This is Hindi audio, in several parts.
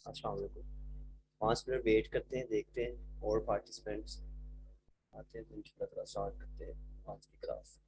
अस्सलाम वालेकुम। 5 मिनट वेट करते हैं, देखते हैं और पार्टिसिपेंट्स आते हैं तो इंशाल्लाह स्टार्ट करते हैं आज की क्लास।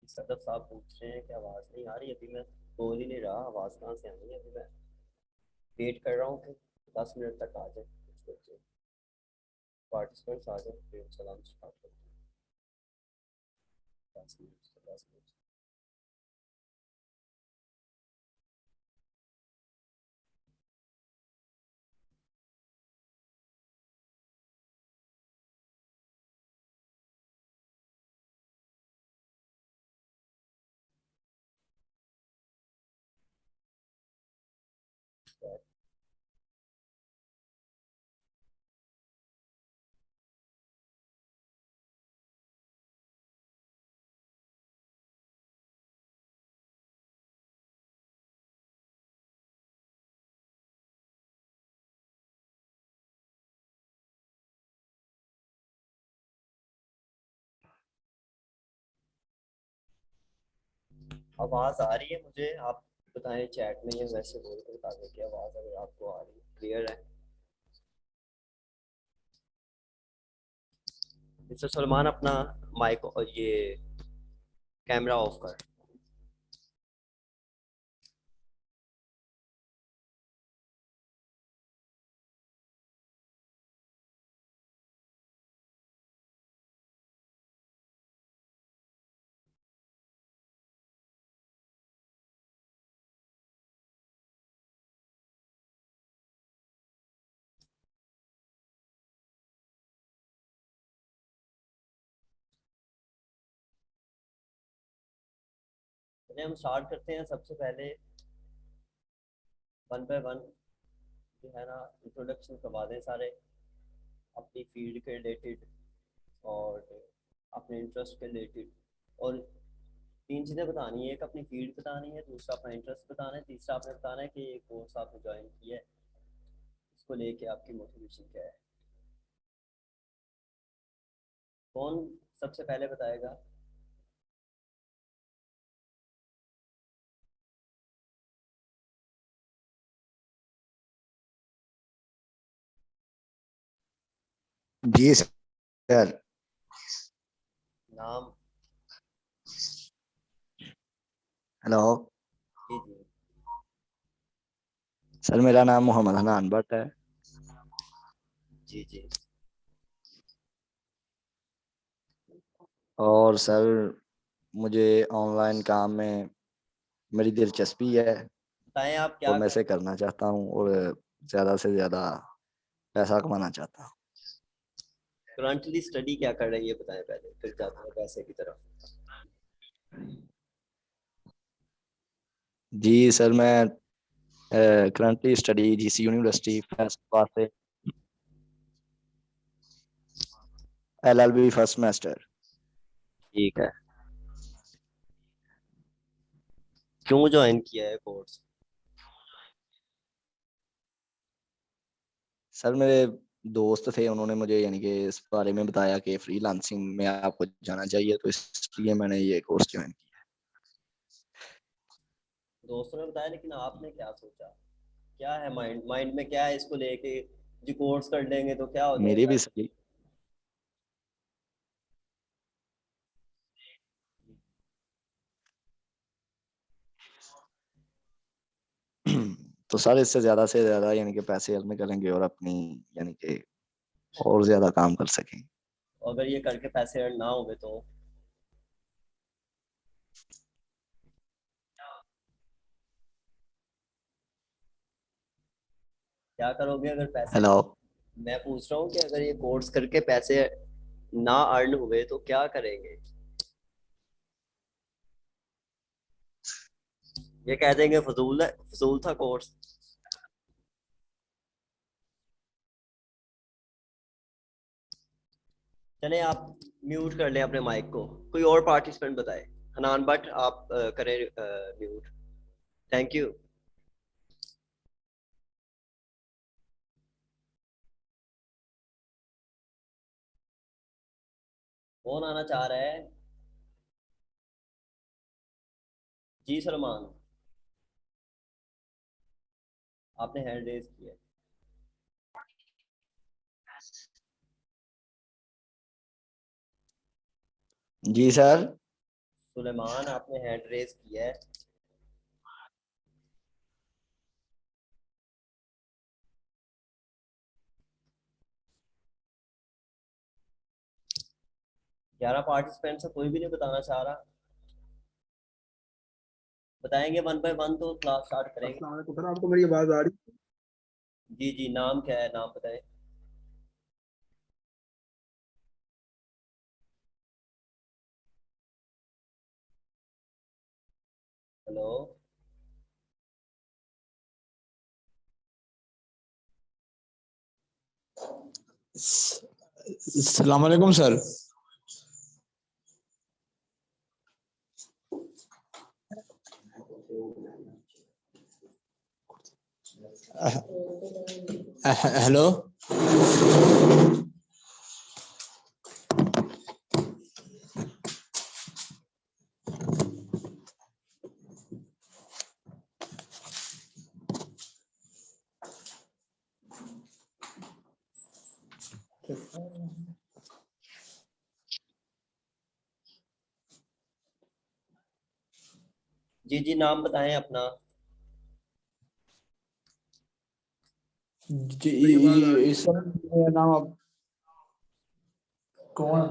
सदफ साहब पूछ रहे हैं कि आवाज़ नहीं आ रही। अभी मैं बोल ही नहीं रहा, आवाज़ कहाँ से आनी है। अभी मैं वेट कर रहा हूँ कि 10 मिनट तक आ जाए कुछ बच्चे पार्टिसिपेंट्स आ जाए फिर सलाम स्टार्ट करते हैं। 10 मिनट से 10 मिनट। आवाज आ रही है मुझे, आप बताएं चैट में या वैसे बोल के बता दें कि आवाज अगर आपको आ रही है, क्लियर है। मिस्टर सलमान, अपना माइक और ये कैमरा ऑफ कर। चलिए हम स्टार्ट करते हैं। सबसे पहले वन बाय वन जो है ना, इंट्रोडक्शन करवा दें सारे, अपनी फील्ड के रिलेटेड और अपने इंटरेस्ट के रिलेटेड। और तीन चीज़ें बतानी है, एक अपनी फील्ड बतानी है, दूसरा अपना इंटरेस्ट बताना है, तीसरा आपने बताना है कि ये कोर्स आपने ज्वाइन किया है, इसको लेके आपकी मोटिवेशन क्या है। कौन सबसे पहले बताएगा? जी सर। नाम? हेलो जी जी। सर, मेरा नाम मोहम्मद हनान भट्ट है। जी जी। और सर, मुझे ऑनलाइन काम में मेरी दिलचस्पी है, बताएं आप और क्या मैं कर इसे करना चाहता हूँ, और ज़्यादा से ज़्यादा पैसा कमाना चाहता हूँ। करंटली स्टडी क्या कर रही है, बताएं पहले, फिर जाते हैं पैसे की तरफ। जी सर, मैं currently study GC university first class से एलएलबी फर्स्ट सेमेस्टर। ठीक है। क्यों ज्वाइन किया है कोर्स? सर, मेरे दोस्त थे, उन्होंने मुझे यानी कि इस बारे में बताया कि फ्रीलांसिंग में आपको जाना चाहिए, तो इसलिए मैंने ये कोर्स ज्वाइन किया। दोस्तों ने बताया, लेकिन आपने क्या सोचा? क्या है माइंड माइंड में, क्या है इसको लेके? जी कोर्स कर लेंगे तो क्या हो मेरी जाएगा? भी सही। तो सर, इससे ज्यादा से ज्यादा यानी कि पैसे अर्न करेंगे और अपनी यानी कि और ज्यादा काम कर सकें। और अगर ये करके पैसे अर्न ना होंगे तो क्या करोगे अगर पैसे? हेलो मैं पूछ रहा हूँ कि अगर ये कोर्स करके पैसे ना अर्न हुए तो क्या करेंगे? ये कह देंगे फजूल है, फजूल था कोर्स। चले आप म्यूट कर लें अपने माइक को, कोई और पार्टिसिपेंट बताए। हनान बट आप करें म्यूट। Thank you. कौन आना चाह रहा है? जी सलमान, आपने हैंड रेज किया। जी सर। सुलेमान, आपने हैंड रेज किया है। 11 पार्टिसिपेंट से कोई भी नहीं बताना चाह रहा। बताएंगे वन बाय वन तो क्लास स्टार्ट करेंगे। अस्सलाम वालेकुम सर, आपको मेरी आवाज आ रही जी जी, नाम क्या है, नाम बताएं। हेलो। अस्सलाम वालेकुम सर। हेलो। जी जी, नाम बताएं अपना। जी सर, मेरा नाम आप कौन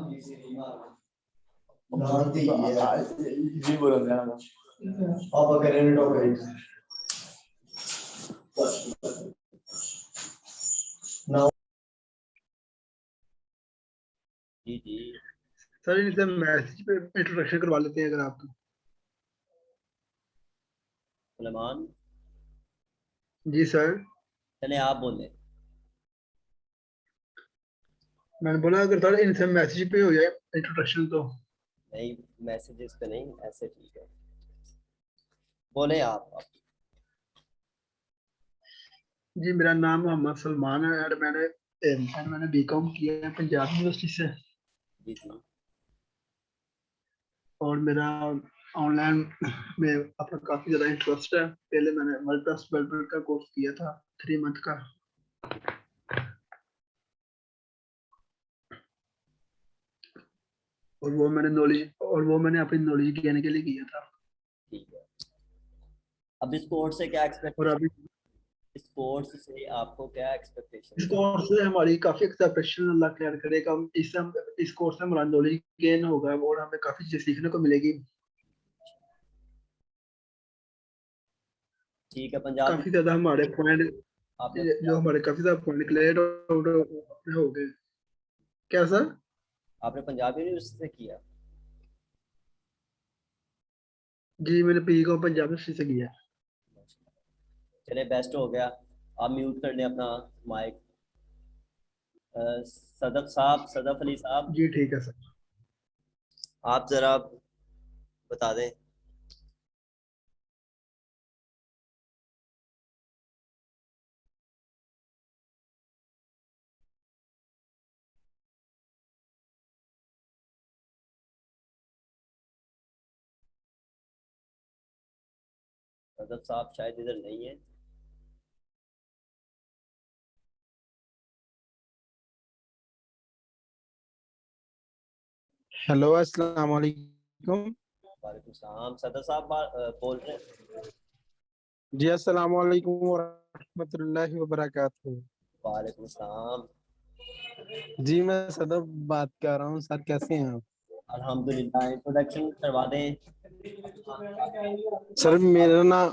जी बोलो मेरा नाम आप अगर टॉक जी जी, सर, इनसे मैसेज पे इंट्रोडक्शन करवा लेते हैं अगर आप। सलमान, जी सर, चले आप बोले। मैंने बोला अगर सर इनसे मैसेज पे हो जाए इंट्रोडक्शन तो। नहीं, मैसेजेस पे नहीं, ऐसे ठीक है, बोले आप। जी मेरा नाम मोहम्मद सलमान है और मैंने बीकॉम किया है पंजाब यूनिवर्सिटी से। जी जी, और मेरा ऑनलाइन में अपना काफी ज्यादा इंटरेस्ट है। पहले मैंने वर्ल्ड डेवलपमेंट का कोर्स किया था 3 मंथ का। और वो मैंने अपनी नॉलेज गेन के लिए किया था। ठीक है। अब इस कोर्स से क्या और एक्सपेक्टेशन, अभी इस कोर्स से आपको क्या इस एक्सपेक्टेशन है? कोर्स से हमारी काफी एक्सपेक्टेशन अल्लाह क्लियर करेगा। इस कोर्स से हमारा नॉलेज गेन होगा और हमें काफी चीजें सीखने को मिलेगी। ठीक है। पंजाबी काफी ज्यादा हमारे पॉइंट आपने जो पंजाबी हमारे काफी ज्यादा पॉइंट क्लियर हो गए। क्या सर? आपने पंजाबी यूनिवर्सिटी से किया? जी मैंने पी को पंजाब यूनिवर्सिटी से किया। चले, बेस्ट हो गया। आप म्यूट कर लें अपना माइक। सदफ साहब, सदफ अली साहब, जी ठीक है सर। आप जरा बता दें। सदफ साहब शायद इधर नहीं है। हेलो, अस्सलाम वालेकुम। वालेकुम सलाम। सदफ साहब बोल रहे हैं। जी अस्सलाम वालेकुम व रहमतुल्लाहि व बरकातहू। वालेकुम सलाम। जी मैं सदब बात कर रहा हूँ सर, कैसे हैं आप? अल्हम्दुलिल्लाह, इंट्रोडक्शन करवा दें। सर मेरा नाम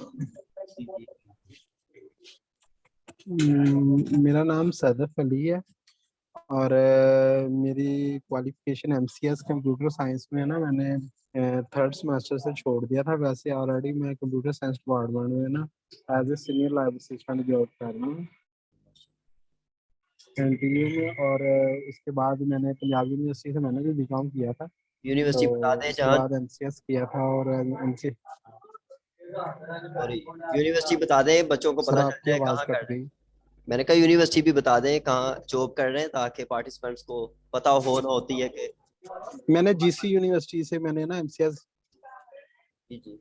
जी जी, मेरा नाम सदफ अली है और मेरी क्वालिफिकेशन एमसीएस कंप्यूटर साइंस में है ना। मैंने थर्ड सेमेस्टर से छोड़ दिया था। वैसे ऑलरेडी मैं कंप्यूटर साइंस डिपार्टमेंट में ना as a senior lab assistant job कर रहा हूँ एनटीयू में। और उसके बाद मैंने पंजाब यूनिवर्सिटी से मैंने भी बीकॉम किया था। तो यूनिवर्सिटी बता दें उसके जहाँ, बाद एमसीएस किया था और एमसी। सॉरी, यूनिवर्सिटी बता दें, बच्चों को सर पता चल आपकी जाए आवाज़ कहाँ कर कट रहे हैं। गई। मैंने कहा यूनिवर्सिटी भी बता दें कहाँ जॉब कर रहे हैं, ताकि पार्टिसिपेंट्स को पता हो ना होती है कि। मैंने जीसी यूनिवर्सिटी से मैंने ना एमसीएस। जी जी,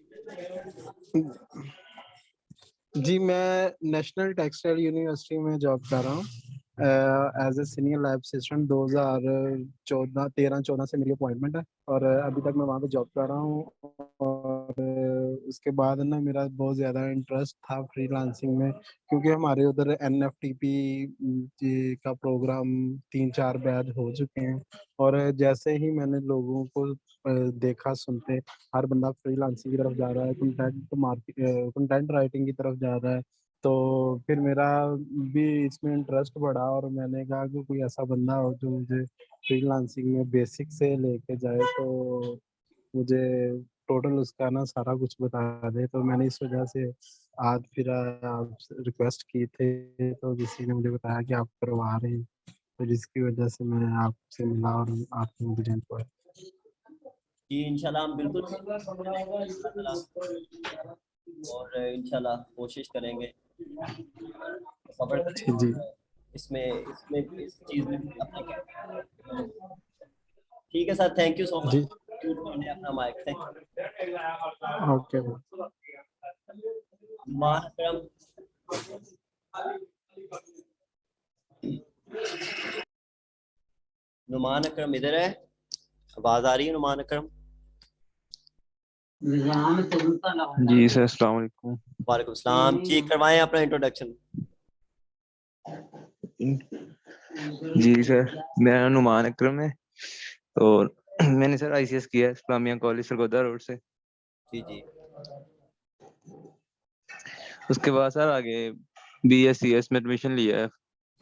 जी मैं नेशनल टेक्सटाइल यूनिवर्सिटी में जॉब कर रहा हूँ as a senior lab assistant. 2014 13 14 से मेरी अपॉइंटमेंट है और अभी तक मैं वहाँ पे जॉब कर रहा हूँ। और उसके बाद ना मेरा बहुत ज़्यादा इंटरेस्ट था फ्रीलांसिंग में, क्योंकि हमारे उधर एनएफटीपी का प्रोग्राम 3 4 बैच हो चुके हैं। और जैसे ही मैंने लोगों को देखा सुनते, हर बंदा फ्रीलांसिंग की तरफ जा रहा है, कंटेंट राइटिंग की तरफ जा रहा है। तो फिर मेरा भी इसमें इंटरेस्ट बढ़ा और मैंने कहा कि कोई ऐसा बंदा हो जो मुझे फ्रीलांसिंग में बेसिक से लेके जाए, तो मुझे टोटल उसका ना सारा कुछ बता दे। तो मैंने इस वजह से आज फिर आप रिक्वेस्ट की थे, तो किसी ने मुझे बताया कि आप करवा रहे हैं, तो जिसकी वजह से मैं आपसे मिला और आपने मुझे ज्वाइन किया। जी इंशाल्लाह हम बिल्कुल करेंगे अल्लाह ताला, और इंशाल्लाह कोशिश करेंगे कवर करें, जी जी और इसमें इस चीज़ में भी अपनी कहना। ठीक है sir, thank you so much. जी म्यूट कर लें अपना माइक। Thank okay. यू। मान अकरम। नुमान अकरम इधर है? आवाज आ रही है नुमान अकरम? जी सर, अस्सलाम वालेकुम। वालेकुम सलाम जी, करवाएं अपना इंट्रोडक्शन। जी सर, मेरा नाम नुमान अकरम है और मैंने सर आईसीएस किया है इस्लामिया कॉलेज सरगोदा रोड से। जी जी। उसके बाद सर आगे बीएससीएस में एडमिशन लिया है।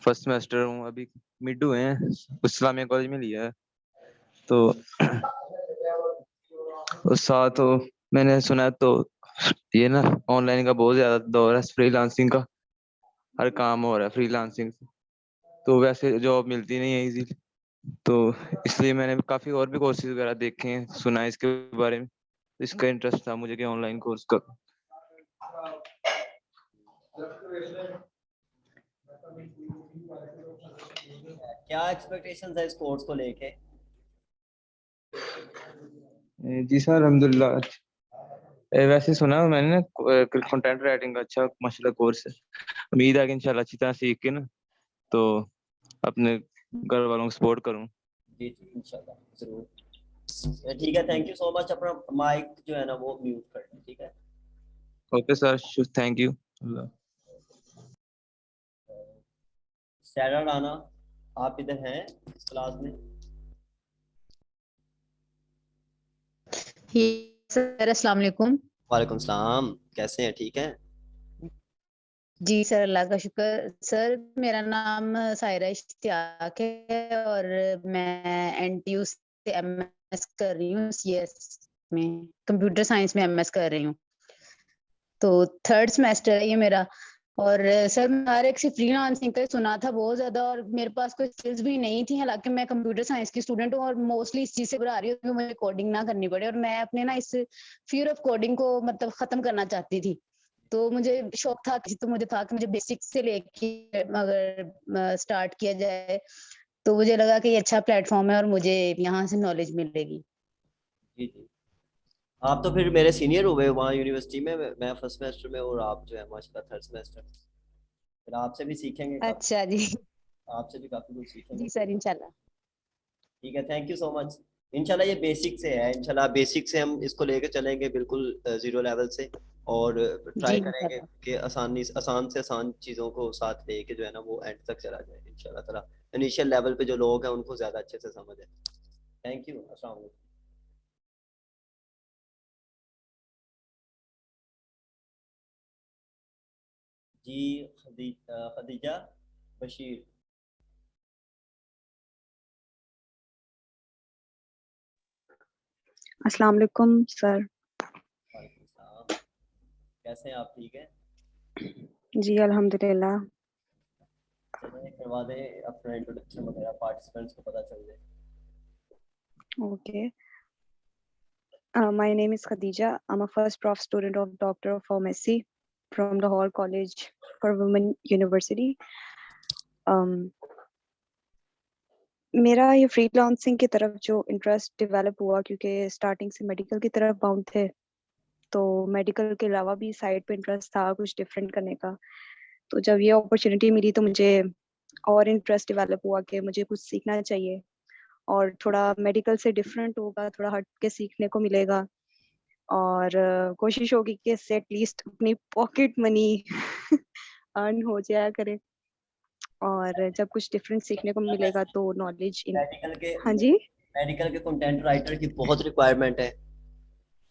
फर्स्ट सेमेस्टर हूँ अभी, मिड हुए हैं, इस्लामिया कॉलेज में लिया है। तो उस साथ तो मैंने सुना तो ये ना ऑनलाइन का बहुत ज्यादा दौर है, फ्रीलांसिंग का हर काम हो रहा है फ्रीलांसिंग से। तो वैसे जॉब मिलती नहीं है इजी, तो इसलिए मैंने काफी और भी कोर्सेज वगैरह देखे हैं, सुना है इसके बारे में। इसका इंटरेस्ट था मुझे कि ऑनलाइन कोर्स का। क्या एक्सपेक्टेशंस है इस कोर्स को लेके? जी सर, अल्हम्दुलिल्लाह। वैसे सुना है मैंने ना कंटेंट राइटिंग का अच्छा माशाल्लाह कोर्स है। उम्मीद है कि इंशाल्लाह अच्छी तरह सीख के ना तो अपने घर वालों को सपोर्ट करूं। जी जी इंशाल्लाह जरूर। ठीक है, थैंक यू सो मच। अपना माइक जो है ना वो म्यूट कर लें, ठीक है? Okay sir, thank you. Saira Rana, आप इधर हैं इस क्लास में? सर अस्सलाम वालेकुम। वालेकुम सलाम, कैसे हैं? ठीक हैं? जी सर, अल्लाह का शुक्र। सर मेरा नाम सायरा इश्तियाक है और मैं एनटीयू से एमएस कर रही हूँ, सीएस में कंप्यूटर साइंस में एमएस कर रही हूँ। तो थर्ड सेमेस्टर है ये मेरा। और सर मैं हर एक से फ्रीलांसिंग का सुना था बहुत ज्यादा, और मेरे पास कोई स्किल्स भी नहीं थी। हालांकि मैं कंप्यूटर साइंस की स्टूडेंट हूँ और मोस्टली इस चीज से घबरा रही हूँ कि मुझे कोडिंग ना करनी पड़े, और मैं अपने ना इस फियर ऑफ कोडिंग को मतलब खत्म करना चाहती थी। तो मुझे शौक था तो मुझे था कि मुझे बेसिक से लेके अगर स्टार्ट किया जाए तो मुझे लगा कि ये अच्छा प्लेटफॉर्म है और मुझे यहाँ से नॉलेज मिलेगी। जी जी। आप तो फिर मेरे सीनियर हुए वहाँ यूनिवर्सिटी में। मैं फर्स्ट सेमेस्टर में और आप जो है माशाल्लाह थर्ड सेमेस्टर। फिर आपसे भी सीखेंगे काफी, अच्छा जी। आपसे भी काफी कुछ सीखेंगे। जी सर, इंशाल्लाह। ठीक है, थैंक यू सो मच। इंशाल्लाह ये बेसिक से है, इंशाल्लाह बेसिक से हम इसको लेके चलेंगे बिल्कुल जीरो लेवल से। और जी ट्राई करेंगे इंशाल्लाह। कि आसान से आसान चीज़ों को साथ लेके जो है ना वो एंड तक चला जाए इंशाल्लाह ताला। इनिशियल लेवल पे जो लोग हैं उनको ज़्यादा अच्छे से समझ है। थैंक यू, अस्सलाम वालेकुम। जी खदीजा बशीर। अस्सलाम वालेकुम सर। वालेकुम सलाम, कैसे हैं आप? ठीक है? जी अल्हम्दुलिल्लाह। चलिए करवा दें अपना इंट्रोडक्शन वगैरह, पार्टिसिपेंट्स को पता चल जाए। Okay. My name is Khadija. I'm a first prof student of Doctor of Pharmacy from the Hall College for Women University. Um, मेरा ये फ्रीलांसिंग की तरफ जो इंटरेस्ट डेवलप हुआ क्योंकि स्टार्टिंग से मेडिकल की तरफ बाउंड थे, तो मेडिकल के अलावा भी साइड पे इंटरेस्ट था कुछ डिफरेंट करने का। तो जब ये अपॉर्चुनिटी मिली तो मुझे और इंटरेस्ट डेवलप हुआ कि मुझे कुछ सीखना चाहिए और थोड़ा मेडिकल से डिफरेंट होगा, थोड़ा हट के सीखने को मिलेगा। और कोशिश होगी कि इससे एटलीस्ट अपनी पॉकेट मनी अर्न हो जाया करे, और जब कुछ डिफरेंट सीखने को मिलेगा तो नॉलेज इन। मेडिकल के हाँ जी। मेडिकल के कंटेंट राइटर की बहुत रिक्वायरमेंट है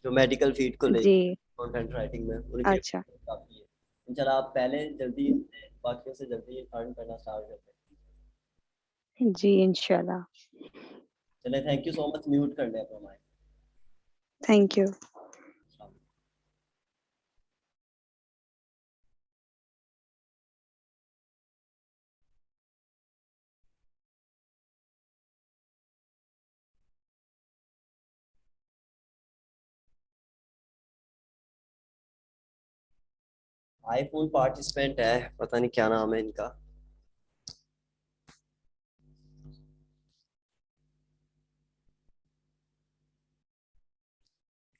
जो मेडिकल फील्ड को जी। लेकर कंटेंट राइटिंग में उनकी अच्छा। requirement काफी है। इंशाल्लाह आप पहले जल्दी बाकियों से जल्दी अर्न करना स्टार्ट करते हैं। जी इंशाल्लाह। चले, thank you so much. Mute कर ले अपना mic. Thank you. IPhone participant है, पता नहीं क्या नाम है इनका।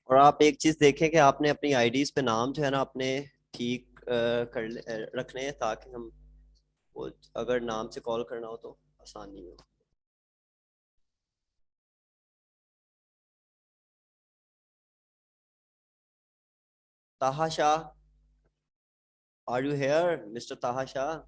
और आप एक चीज देखें कि आपने अपनी आईडीज पे नाम जो है ना अपने ठीक रखने हैं ताकि हम वो अगर नाम से कॉल करना हो तो आसानी हो। Taha Shah, are you here, Mr. Taha Shah?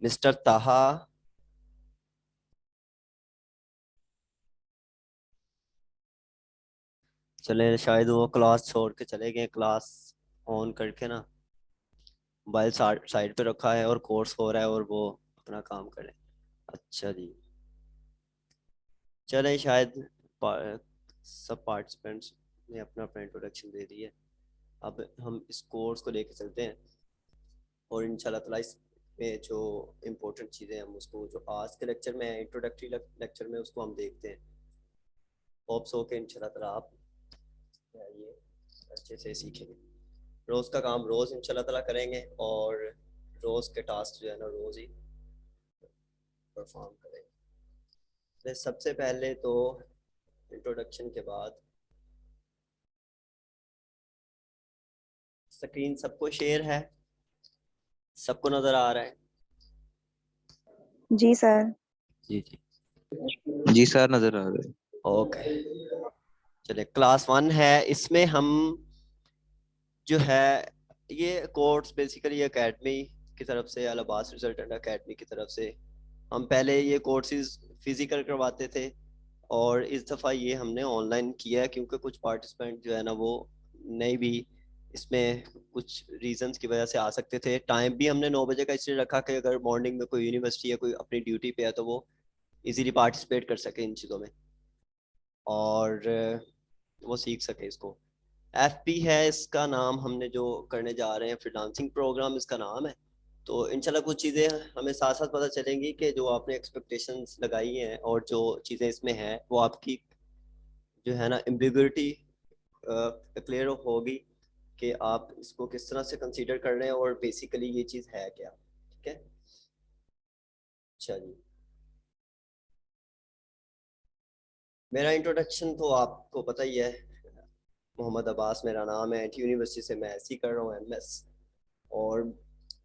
Mr. Taha, चले शायद वो क्लास छोड़ के चले गए, क्लास ऑन करके ना मोबाइल साइड पे रखा है और कोर्स हो रहा है और वो अपना काम करें। अच्छा जी, चले शायद सब पार्टिसिपेंट्स ने अपना अपना इंट्रोडक्शन दे दिया। अब हम इस कोर्स को लेके चलते हैं और इंशाल्लाह ताला इसमें जो इम्पोर्टेंट चीज़ें हम उसको जो आज के लेक्चर में इंट्रोडक्टरी लेक्चर में उसको हम देखते हैं। होप्स हो के इंशाल्लाह ताला आप ये अच्छे से सीखेंगे। रोज़ का काम रोज़ इंशाल्लाह ताला करेंगे और रोज़ के टास्क जो है ना रोज़ ही परफॉर्म करेंगे। सबसे पहले तो इंट्रोडक्शन के बाद स्क्रीन सबको शेयर है, सबको नज़र आ रहा है? जी सर। जी जी जी सर, नजर आ रहा है। ओके, चलिए क्लास 1 है। इसमें हम जो है ये कोर्स बेसिकली एकेडमी की तरफ से, अल अब्बास रिजल्टेंट एकेडमी की तरफ से हम पहले ये कोर्सेज फिजिकल करवाते थे और इस दफ़ा ये हमने ऑनलाइन किया है क्योंकि कुछ पार्टिसिपेंट जो है ना वो नहीं भी इसमें कुछ रीजंस की वजह से आ सकते थे। टाइम भी हमने 9 बजे का इसलिए रखा कि अगर मॉर्निंग में कोई यूनिवर्सिटी या कोई अपनी ड्यूटी पे है तो वो इजीली पार्टिसिपेट कर सके इन चीज़ों में और वो सीख सके इसको। FP है इसका नाम, हमने जो करने जा रहे हैं फ्रीलांसिंग प्रोग्राम इसका नाम है। तो इंशाल्लाह कुछ चीज़ें हमें साथ साथ पता चलेंगी कि जो आपने एक्सपेक्टेशंस लगाई हैं और जो चीज़ें इसमें हैं वो आपकी जो है ना एम्बिग्युइटी क्लियर होगी कि आप इसको किस तरह से कंसीडर कर रहे हैं और बेसिकली ये चीज़ है क्या। ठीक है, अच्छा जी, मेरा इंट्रोडक्शन तो आपको पता ही है। मोहम्मद अब्बास मेरा नाम है, यूनिवर्सिटी से मैं ऐसी कर रहा हूँ MS और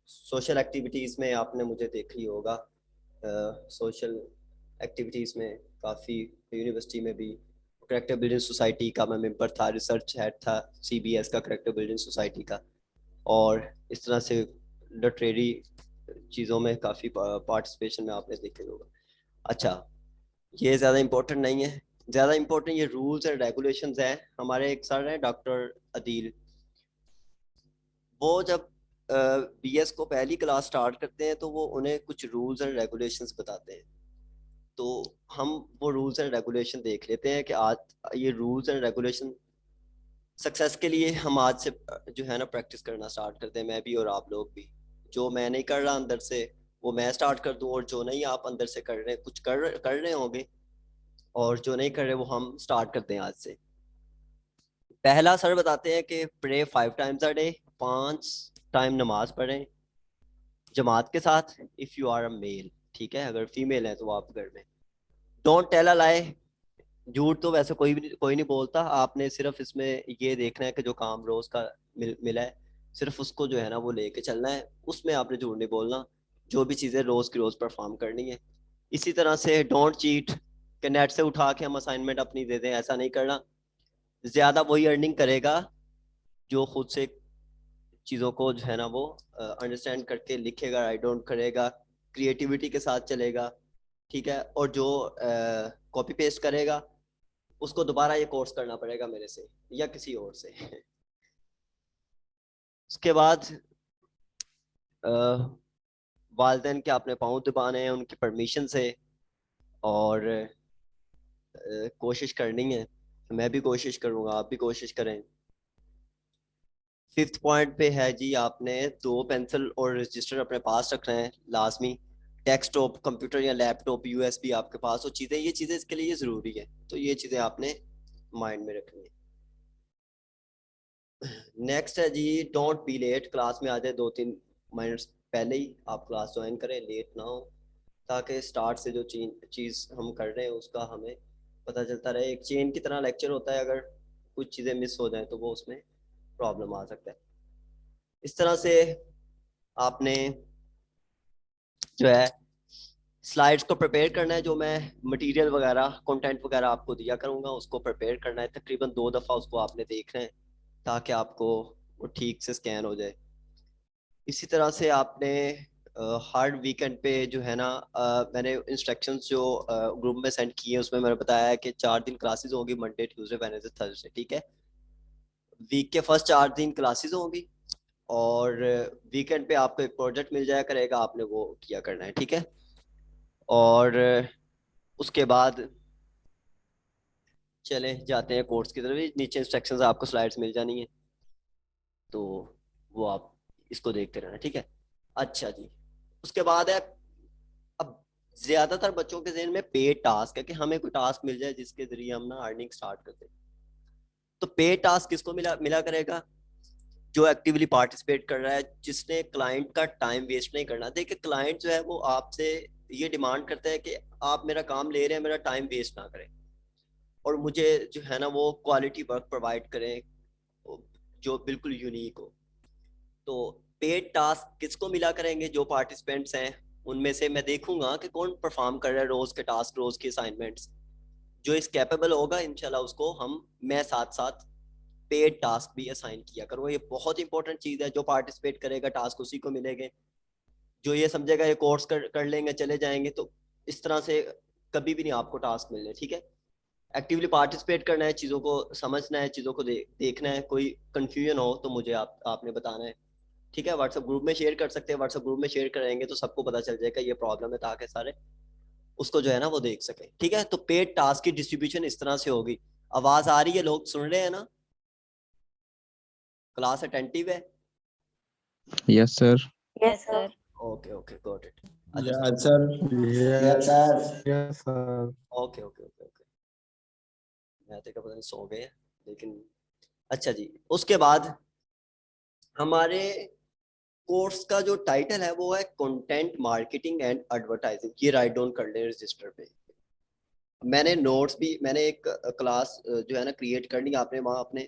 सोशल एक्टिविटीज़ में आपने मुझे देख ली होगा। सोशल एक्टिविटीज़ में काफ़ी यूनिवर्सिटी में भी करेक्टर बिल्डिंग सोसाइटी का मैं मेंबर था, रिसर्च हेड था CBS का करेक्टर बिल्डिंग सोसाइटी का, और इस तरह से लिटरेरी चीज़ों में काफ़ी पार्टिसिपेशन में आपने देखे होगा। अच्छा, ये ज़्यादा इम्पोर्टेंट नहीं है, ज़्यादा इम्पोर्टेंट ये रूल्स एंड रेगुलेशंस हैं। हमारे एक सर हैं डॉक्टर अदील, वो जब BS को पहली क्लास स्टार्ट करते हैं तो वो उन्हें कुछ रूल्स एंड रेगुलेशंस बताते हैं। तो हम वो रूल्स एंड रेगुलेशन देख लेते हैं कि आज ये रूल्स एंड रेगुलेशन सक्सेस के लिए हम आज से जो है ना प्रैक्टिस करना स्टार्ट करते हैं, मैं भी और आप लोग भी। जो मैं नहीं कर रहा अंदर से वो मैं स्टार्ट कर दूं और जो नहीं आप अंदर से कर रहे हैं कुछ कर रहे होंगे और जो नहीं कर रहे वो हम स्टार्ट करते हैं आज से। पहला सर बताते हैं कि pray 5 times a day, 5 time नमाज पढ़ें जमात के साथ। If you are a male, ठीक है, अगर फीमेल है तो आप घर में। डोंट टेल अ लाई, झूठ तो वैसे कोई नहीं बोलता, आपने सिर्फ इसमें ये देखना है कि जो काम रोज का मिला है सिर्फ उसको जो है ना वो लेके चलना है, उसमें आपने झूठ नहीं बोलना, जो भी चीज़ें रोज की रोज परफॉर्म करनी है। इसी तरह से डोंट चीट, कि नेट से उठा के हम असाइनमेंट अपनी दे दें, ऐसा नहीं करना। ज्यादा वही अर्निंग करेगा जो खुद से चीज़ों को जो है ना वो अंडरस्टैंड करके लिखेगा, राइट डाउन करेगा, क्रिएटिविटी के साथ चलेगा, ठीक है। और जो कॉपी पेस्ट करेगा उसको दोबारा ये कोर्स करना पड़ेगा मेरे से या किसी और से। उसके बाद वालदेन के आपने पाँव दबाने हैं उनकी परमिशन से और कोशिश करनी है, मैं भी कोशिश करूँगा, आप भी कोशिश करें। 5th पॉइंट पे है जी, आपने 2 पेंसिल और रजिस्टर अपने पास रखना है लाजमी। डेस्कटॉप कंप्यूटर या लैपटॉप USB आपके पास हो चीज़ें, ये चीज़ें इसके लिए ज़रूरी है, तो ये चीज़ें आपने माइंड में रखनी है। नेक्स्ट है जी, डोंट बी लेट, क्लास में आ जाए 2-3 मिनट्स पहले ही आप क्लास ज्वाइन करें, लेट ना हो, ताकि स्टार्ट से जो चीज़ हम कर रहे हैं उसका हमें पता चलता रहे। एक चेन की तरह लेक्चर होता है, अगर कुछ चीज़ें मिस हो जाए तो वो उसमें प्रॉब्लम आ सकता है। इस तरह से आपने जो है स्लाइड्स को प्रिपेयर करना है, जो मैं मटेरियल वगैरह कंटेंट वगैरह आपको दिया करूँगा उसको प्रिपेयर करना है, तकरीबन 2 दफ़ा उसको आपने देखना है ताकि आपको वो ठीक से स्कैन हो जाए। इसी तरह से आपने हर वीकेंड पे जो है ना मैंने इंस्ट्रक्शंस जो ग्रुप में सेंड किए हैं उसमें मैंने बताया है कि 4 दिन क्लासेस होंगी, मंडे ट्यूसडे वेडनेसडे थर्सडे, ठीक है। वीक के फर्स्ट 4 दिन क्लासेस होंगी और वीकेंड पे आपको एक प्रोजेक्ट मिल जाया करेगा, आपने वो किया करना है, ठीक है। और उसके बाद चले जाते हैं कोर्स की तरफ। नीचे इंस्ट्रक्शंस आपको स्लाइड्स मिल जानी है, तो वो आप इसको देखते रहना, ठीक है। अच्छा जी, उसके बाद है, अब ज्यादातर बच्चों के ज़हन में पेड टास्क है कि हमें कोई टास्क मिल जाए जिसके जरिए हम ना अर्निंग स्टार्ट करते हैं। तो पेड टास्क किसको मिला मिला करेगा? जो एक्टिवली पार्टिसिपेट कर रहा है, जिसने क्लाइंट का टाइम वेस्ट नहीं करना। देखिए क्लाइंट जो है वो आपसे ये डिमांड करता है कि आप मेरा काम ले रहे हैं, मेरा टाइम वेस्ट ना करें और मुझे जो है ना वो क्वालिटी वर्क प्रोवाइड करें जो बिल्कुल यूनिक हो। तो पेड टास्क किसको मिला करेंगे? जो पार्टिसिपेंट्स हैं उनमें से मैं देखूंगा कि कौन परफॉर्म कर रहा है रोज के टास्क, रोज के असाइनमेंट्स। जो इस कैपेबल होगा इंशाल्लाह उसको मैं साथ साथ पेड टास्क भी असाइन किया करूँगा। ये बहुत इंपॉर्टेंट चीज़ है। जो पार्टिसिपेट करेगा टास्क उसी को मिलेंगे। जो ये समझेगा ये कोर्स कर लेंगे चले जाएंगे, तो इस तरह से कभी भी नहीं आपको टास्क मिलने, ठीक है। एक्टिवली पार्टिसिपेट करना है, चीज़ों को समझना है, चीज़ों को देखना है। कोई कंफ्यूजन हो तो मुझे आपने बताना है, ठीक है। व्हाट्सएप ग्रुप में शेयर कर सकते हैं, व्हाट्सएप ग्रुप में शेयर करेंगे तो सबको पता चल जाएगा ये प्रॉब्लम है, ताकि सारे उसको जो है ना वो देख सके, ठीक है। तो पेड टास्क की डिस्ट्रीब्यूशन इस तरह से होगी। आवाज आ रही है? लोग सुन रहे हैं ना? क्लास अटेंटिव है? Yes sir. Yes sir. Okay okay got it. Yes, sir. Yes, sir. Yes sir. Okay okay okay okay, मैं तो पता नहीं सो गए हैं, लेकिन अच्छा जी। उसके बाद हमारे कोर्स का जो टाइटल है वो है कंटेंट मार्केटिंग एंड एडवर्टाइजिंग। ये राइट डाउन कर ले रजिस्टर पे। मैंने नोट्स भी, मैंने एक क्लास जो है ना क्रिएट करनी है, आपने वहाँ अपने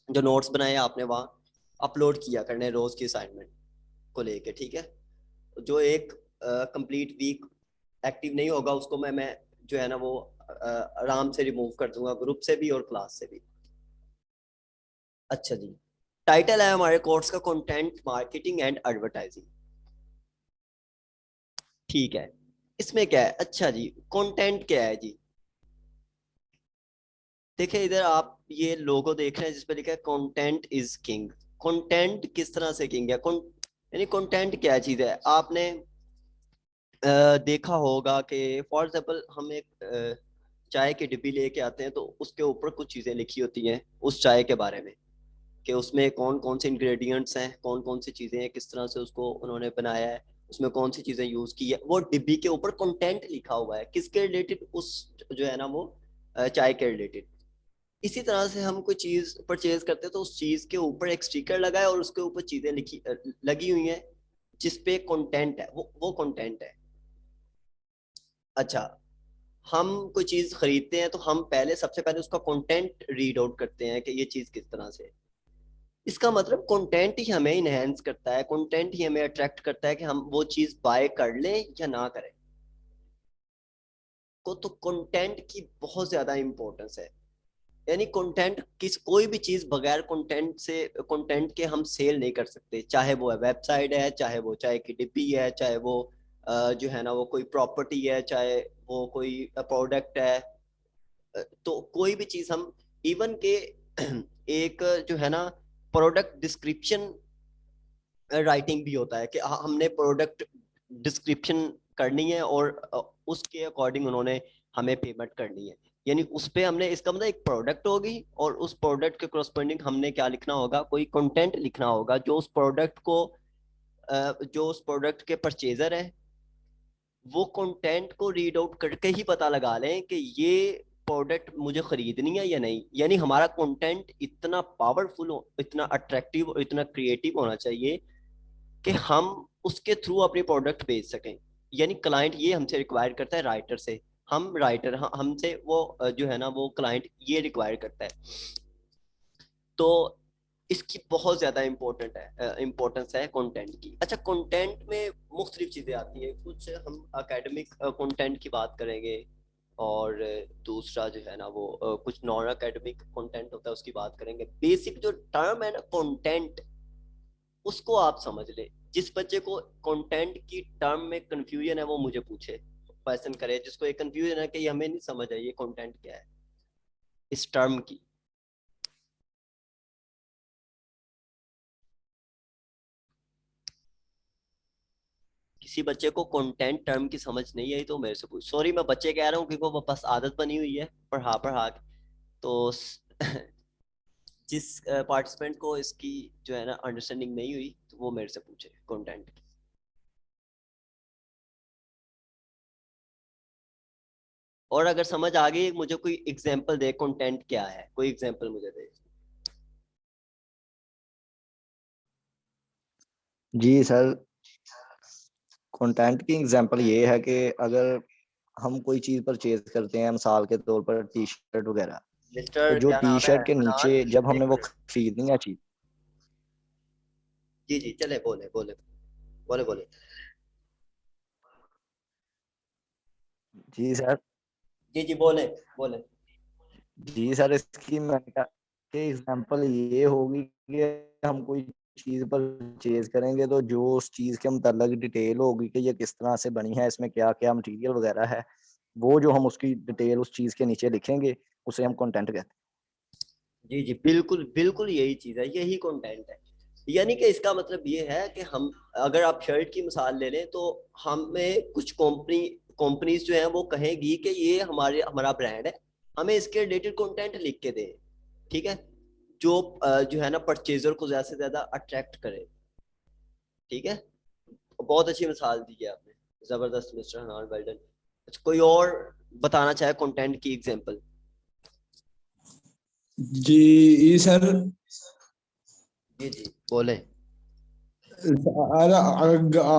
जो नोट्स बनाए आपने वहाँ अपलोड किया करने रोज की असाइनमेंट को लेके, ठीक है। जो एक कंप्लीट वीक एक्टिव नहीं होगा उसको मैं जो है ना वो आराम से रिमूव कर दूंगा, ग्रुप से भी और क्लास से भी। अच्छा जी, टाइटल है हमारे कोर्स का कंटेंट मार्केटिंग एंड एडवर्टाइजिंग, ठीक है। इसमें क्या है? अच्छा जी, कंटेंट क्या है जी? देखिए इधर आप ये लोगो देख रहे हैं जिस पे लिखा है कंटेंट इज किंग। कंटेंट किस तरह से किंग है? यानी कंटेंट क्या चीज है? आपने देखा होगा कि फॉर एग्जाम्पल हम एक चाय की डिब्बी लेके आते हैं तो उसके ऊपर कुछ चीजें लिखी होती हैं उस चाय के बारे में, कि उसमें कौन कौन से इंग्रेडिएंट्स हैं, कौन कौन सी चीजें हैं, किस तरह से उसको उन्होंने बनाया है, उसमें कौन सी चीजें यूज की है। वो डिब्बी के ऊपर कंटेंट लिखा हुआ है, किसके रिलेटेड? उस जो है ना वो चाय के रिलेटेड। इसी तरह से हम कोई चीज परचेज करते हैं तो उस चीज के ऊपर एक स्टिकर लगा है और उसके ऊपर चीजें लगी हुई हैं जिसपे कंटेंट है, वो कंटेंट है। अच्छा, हम कोई चीज खरीदते हैं तो हम पहले सबसे पहले उसका कंटेंट रीड आउट करते हैं कि ये चीज किस तरह से है। इसका मतलब कंटेंट ही हमें इनहेंस करता है, कंटेंट ही हमें अट्रैक्ट करता है कि हम वो चीज बाय कर लें या ना करें। तो कंटेंट की बहुत ज्यादा इंपॉर्टेंस है। यानी कंटेंट कोई भी चीज बगैर कंटेंट के हम सेल नहीं कर सकते। चाहे वो वेबसाइट है, चाहे वो चाय की डिब्बी है, चाहे वो जो है ना वो कोई प्रॉपर्टी है, चाहे वो कोई प्रोडक्ट है। तो कोई भी चीज हम इवन के एक जो है ना प्रोडक्ट डिस्क्रिप्शन राइटिंग भी होता है कि हमने प्रोडक्ट डिस्क्रिप्शन करनी है और उसके अकॉर्डिंग उन्होंने हमें पेमेंट करनी है। यानी उस पे हमने, इसका मतलब एक प्रोडक्ट होगी और उस प्रोडक्ट के करस्पॉन्डिंग हमने क्या लिखना होगा? कोई कंटेंट लिखना होगा जो उस प्रोडक्ट को जो उस प्रोडक्ट के परचेजर है वो कंटेंट को रीड आउट करके ही पता लगा लें कि ये प्रोडक्ट मुझे खरीदनी है या नहीं। यानी हमारा कंटेंट इतना पावरफुल हो, इतना अट्रैक्टिव और इतना क्रिएटिव होना चाहिए कि हम उसके थ्रू अपनी प्रोडक्ट बेच सकें। यानी क्लाइंट ये हमसे रिक्वायर करता है राइटर से, हम राइटर हमसे वो जो है ना वो क्लाइंट ये रिक्वायर करता है। तो इसकी बहुत ज्यादा इम्पोर्टेंस है कंटेंट की। अच्छा, कंटेंट में मुख्तलिफ चीजें आती है, कुछ हम एकेडमिक कंटेंट की बात करेंगे, और दूसरा जो है ना वो कुछ नॉन एकेडमिक कंटेंट होता है उसकी बात करेंगे। बेसिक जो टर्म है ना कंटेंट, उसको आप समझ ले। जिस बच्चे को कंटेंट की टर्म में कंफ्यूजन है वो मुझे पूछे, क्वेश्चन करे, जिसको एक कंफ्यूजन है कि हमें नहीं समझ आई ये कंटेंट क्या है इस टर्म की। किसी बच्चे को कंटेंट टर्म की समझ नहीं आई तो मेरे से पूछ। सॉरी मैं बच्चे कह रहा हूँ क्योंकि वो बस आदत बनी हुई है पढ़ा पढ़ा के। तो जिस पार्टिसिपेंट को इसकी जो है ना अंडरस्टैंडिंग नहीं हुई तो वो मेरे से पूछे कंटेंट की। और अगर समझ आ गई मुझे कोई एग्जांपल दे, कंटेंट क्या है, कोई एग्जांपल मुझे दे। जी सर, कंटेंट की एग्जांपल ये है कि अगर हम कोई चीज परचेज करते हैं, मिसाल के तौर पर टी शर्ट वगैरह, तो मिस्टर जो क्या टी नाम है, शर्ट के अदनान? नीचे जब हमने एक वो मिनट। खरीदनी है चीज। जी जी चले, बोले बोले बोले बोले। जी सर। जी जी बोले बोले। जी सर, इसकी मैंने कहा कि एग्जांपल ये होगी कि हम कोई चीज परचेज करेंगे तो जो उस चीज के मतलब डिटेल होगी कि ये किस तरह से बनी है, इसमें क्या क्या मटेरियल वगैरह है, वो जो हम उसकी डिटेल उस चीज के नीचे लिखेंगे उसे हम कंटेंट कहते हैं। जी जी बिल्कुल बिल्कुल, यही चीज है, यही कंटेंट है। यानी कि इसका मतलब ये है कि हम, अगर आप शर्ट की मिसाल ले लें तो हमें कुछ कंपनीज जो है वो कहेगी कि ये हमारा ब्रांड है, हमें इसके रिलेटेड कंटेंट लिख के दें। ठीक है, जो जो है ना परचेजर को ज्यादा से ज्यादा अट्रैक्ट करे। ठीक है, बहुत अच्छी मिसाल दी है आपने, जबरदस्त मिस्टर हनान, वेल डन। अच्छा, कोई और बताना चाहे कंटेंट की एग्जांपल? जी सर। जी जी बोले।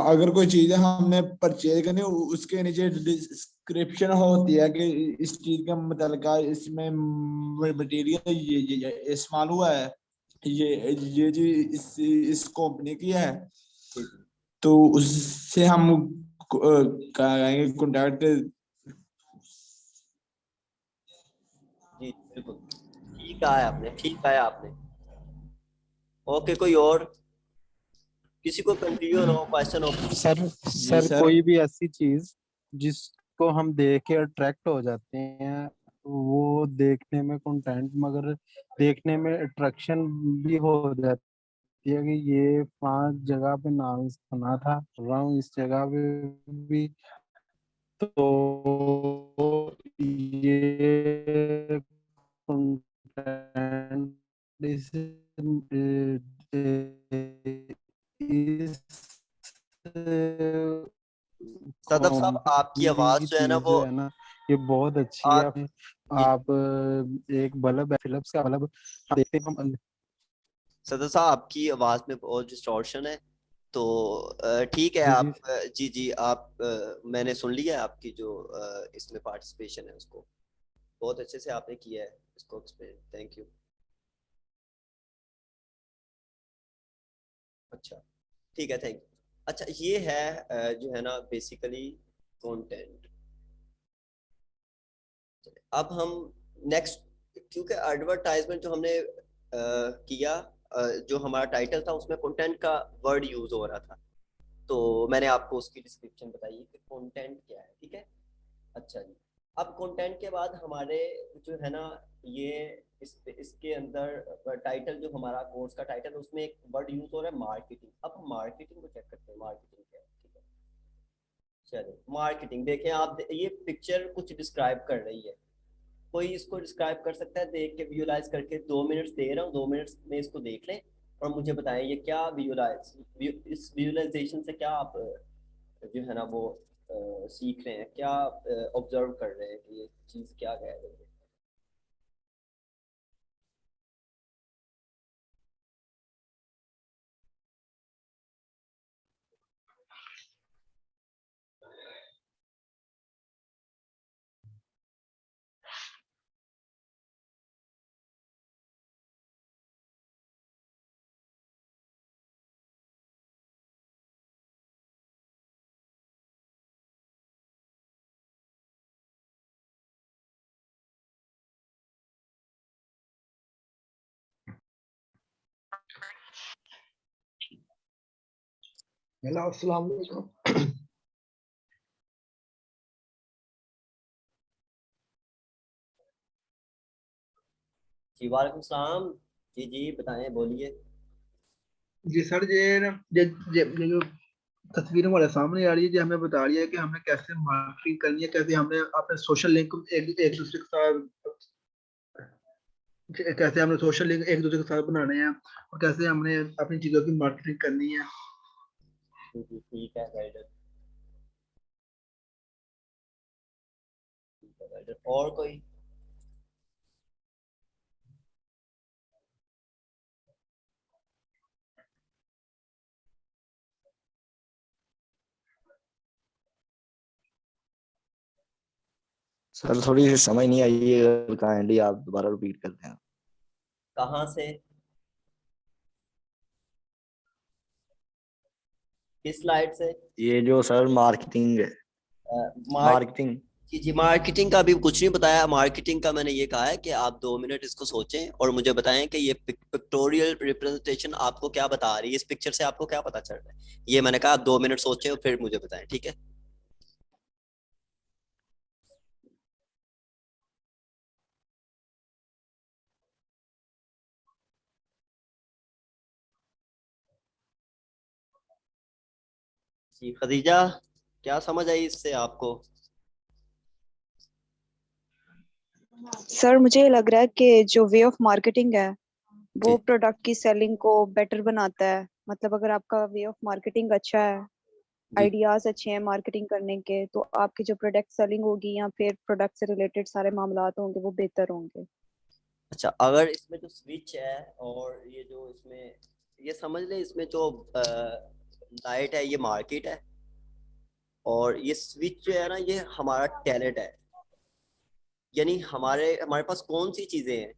अगर कोई चीज है हमने परचेज करनी, उसके नीचे डिस्क्रिप्शन होती है कि इस चीज का मतलब इसमें मटेरियल ये इस्तेमाल हुआ है, ये चीज इस कंपनी की है, जी जी तो उससे हम कहेंगे कॉन्टैक्ट। जी बिल्कुल, ठीक कहा है आपने, ठीक कहा है आपने। ओके, कोई और, किसी को कंफ्यूजन हो, क्वेश्चन हो, पूछे। सर जी सर सर। कोई भी ऐसी चीज जिसको हम देख के अट्रैक्ट हो जाते हैं, वो देखने में कंटेंट, मगर देखने में अट्रैक्शन भी हो जाती है कि ये 5 जगह पे नाम सुना था, रहा इस जगह पे भी, तो ये कंटेंट इस इस सदफ साहब आपकी कॉमेडी की आवाज जो है ना चीज वो, जो है ना, ये बहुत अच्छी है। आप, जी आप एक बल्ब है, फिलिप्स का बल्ब, हम देखते हैं हम। सदफ साहब आपकी आवाज में बहुत डिस्टॉर्शन है। तो ठीक है, जी जी। आप जी जी आप मैंने सुन लिया है आपकी जो इसमें पार्टिसिपेशन है उसको, बहुत अच्छे से आपने किया है इसको एक्सप्लेन, थैंक यू। अच्छा, ठीक है, थैंक यू। अच्छा, ये है जो है ना बेसिकली कंटेंट। अब हम नेक्स्ट, क्योंकि एडवर्टाइजमेंट जो हमने किया, जो हमारा टाइटल था उसमें कंटेंट का वर्ड यूज हो रहा था, तो मैंने आपको उसकी डिस्क्रिप्शन बताई कि कंटेंट क्या है। ठीक है, अच्छा जी। अब कंटेंट के बाद हमारे जो है ना ये इसके अंदर टाइटल, जो हमारा कोर्स का टाइटल, उसमें एक वर्ड यूज हो रहा है मार्केटिंग। अब हम मार्केटिंग को चेक करते हैं, मार्केटिंग क्या है। ठीक है, चलिए मार्केटिंग देखें आप, ये पिक्चर कुछ डिस्क्राइब कर रही है, कोई इसको डिस्क्राइब कर सकता है देख के, विजुलाइज करके? 2 मिनट्स दे रहा हूँ, 2 मिनट्स में इसको देख लें और मुझे बताएं ये क्या विजुलाइज, इस विजुलाइजेशन से क्या आप जो है ना वो सीख रहे हैं, क्या ऑब्जर्व कर रहे हैं कि ये चीज़ क्या कह रही है। हेलो, अस्सलाम वालेकुम। जी वालेकुम सलाम। जी जी बताएं, बोलिए। जी सर, ये जो तस्वीर हमारे सामने आ रही है, जो हमें बता रही है कि हमें कैसे मार्केटिंग करनी है, कैसे हमने अपने सोशल लिंक एक दूसरे के साथ, कैसे हमने सोशल लिंक एक दूसरे के साथ बनाने हैं, और कैसे हमने अपनी चीजों की मार्केटिंग करनी है। जी जी ठीक है वेल डन, ठीक है वेल डन। और कोई? सर थोड़ी सी समझ नहीं आई है, काइंडली आप दोबारा रिपीट कर दें। कहाँ से, किस स्लाइड से? ये जो सर मार्केटिंग है, मार्क मार्केटिंग। जी जी, मार्केटिंग का अभी कुछ नहीं बताया। मार्केटिंग का मैंने ये कहा है कि आप 2 मिनट इसको सोचें और मुझे बताएं कि ये पिक्टोरियल रिप्रेजेंटेशन आपको क्या बता रही है, इस पिक्चर से आपको क्या पता चल रहा है। ये मैंने कहा आप 2 मिनट सोचें और फिर मुझे बताएं, ठीक है? जी खदीजा, क्या समझ आई इससे आपको? सर मुझे लग रहा है कि जो वे ऑफ मार्केटिंग है वो जी प्रोडक्ट की सेलिंग को बेटर बनाता है। मतलब अगर आपका वे ऑफ मार्केटिंग अच्छा है, जी। आइडियाज अच्छे हैं मार्केटिंग करने के, तो आपकी जो प्रोडक्ट सेलिंग होगी या फिर प्रोडक्ट से रिलेटेड सारे मामलात होंगे वो बेहतर होंगे। अच्छा, अगर इसमें जो स्विच है और ये जो इसमें, ये समझ ले इसमें जो लाइट है ये मार्केट है, और ये स्विच जो है ना ये हमारा टैलेंट है। यानी हमारे हमारे पास कौन सी चीजें हैं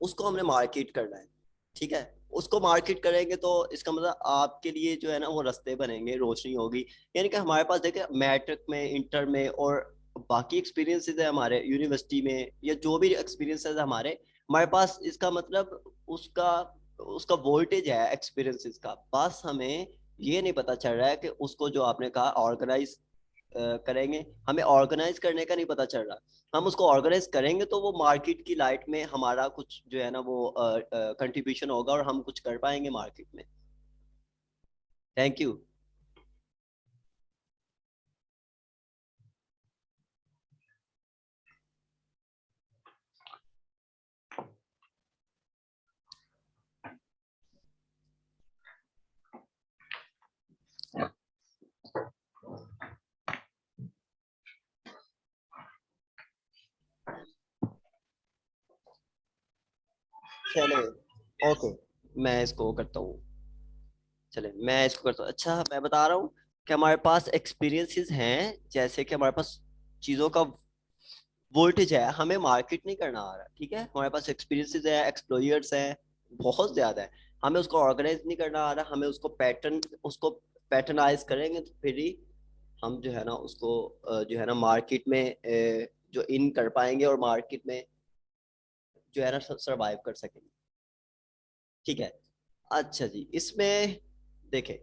उसको हमने मार्केट करना है, ठीक है? उसको मार्केट करेंगे तो इसका मतलब आपके लिए जो है ना वो रास्ते बनेंगे, रोशनी होगी। यानी कि हमारे पास देखिए मैट्रिक में, इंटर में और बाकी एक्सपीरियंसेस है हमारे यूनिवर्सिटी में, या जो भी एक्सपीरियंसेस है हमारे हमारे पास, इसका मतलब उसका उसका वोल्टेज है एक्सपीरियंसेस का। बस हमें ये नहीं पता चल रहा है कि उसको जो आपने कहा ऑर्गेनाइज करेंगे, हमें ऑर्गेनाइज करने का नहीं पता चल रहा। हम उसको ऑर्गेनाइज करेंगे तो वो मार्केट की लाइट में हमारा कुछ जो है ना वो कंट्रीब्यूशन होगा और हम कुछ कर पाएंगे मार्केट में। Thank you. चले, ओके, मैं इसको करता हूँ। चले मैं इसको करता हूँ। अच्छा मैं बता रहा हूँ कि हमारे पास एक्सपीरियंसेस हैं, जैसे कि हमारे पास चीज़ों का वोल्टेज है, हमें मार्केट नहीं करना आ रहा, ठीक है? हमारे पास एक्सपीरियंसेस है, एक्सप्लोयर्स हैं, बहुत ज़्यादा है। हमें उसको ऑर्गेनाइज नहीं करना आ रहा, हमें उसको पैटर्नाइज करेंगे तो फिर ही हम जो है ना उसको जो है ना मार्केट में जो इन कर पाएंगे और मार्केट में जो है ना सरवाइव कर सकेंगे, ठीक है? अच्छा जी, इसमें देखें,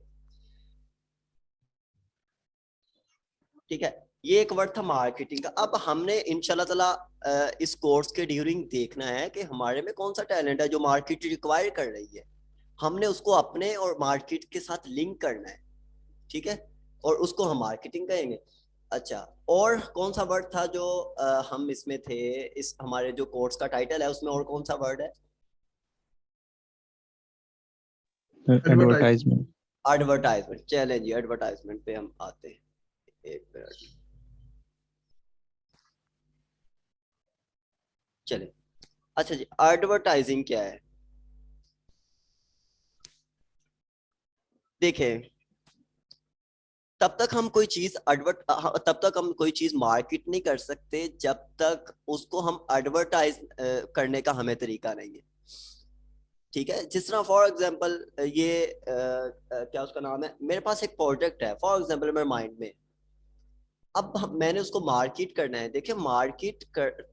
ठीक है, ये एक वर्ड था मार्केटिंग का। अब हमने इंशाल्लाह ताला इस कोर्स के ड्यूरिंग देखना है कि हमारे में कौन सा टैलेंट है जो मार्केट रिक्वायर कर रही है। हमने उसको अपने और मार्केट के साथ लिंक करना है, ठीक है? और उसको हम मार्केटिंग कहेंगे। अच्छा, और कौन सा वर्ड था जो हम इसमें थे, इस हमारे जो कोर्स का टाइटल है उसमें और कौन सा वर्ड है? एडवर्टाइज। एडवर्टाइजमेंट। एडवर्टाइजमेंट। चले जी, एडवर्टाइजमेंट पे हम आते हैं, एक मिनट। चले, अच्छा जी, एडवर्टाइजिंग क्या है? देखें, तब तक हम कोई चीज मार्केट नहीं कर सकते जब तक उसको हम एडवर्टाइज करने का हमें तरीका नहीं है, ठीक है? जिस तरह फॉर एग्जांपल ये क्या उसका नाम है, मेरे पास एक प्रोडक्ट है फॉर एग्जांपल मेरे माइंड में। अब मैंने उसको मार्केट करना है। देखिए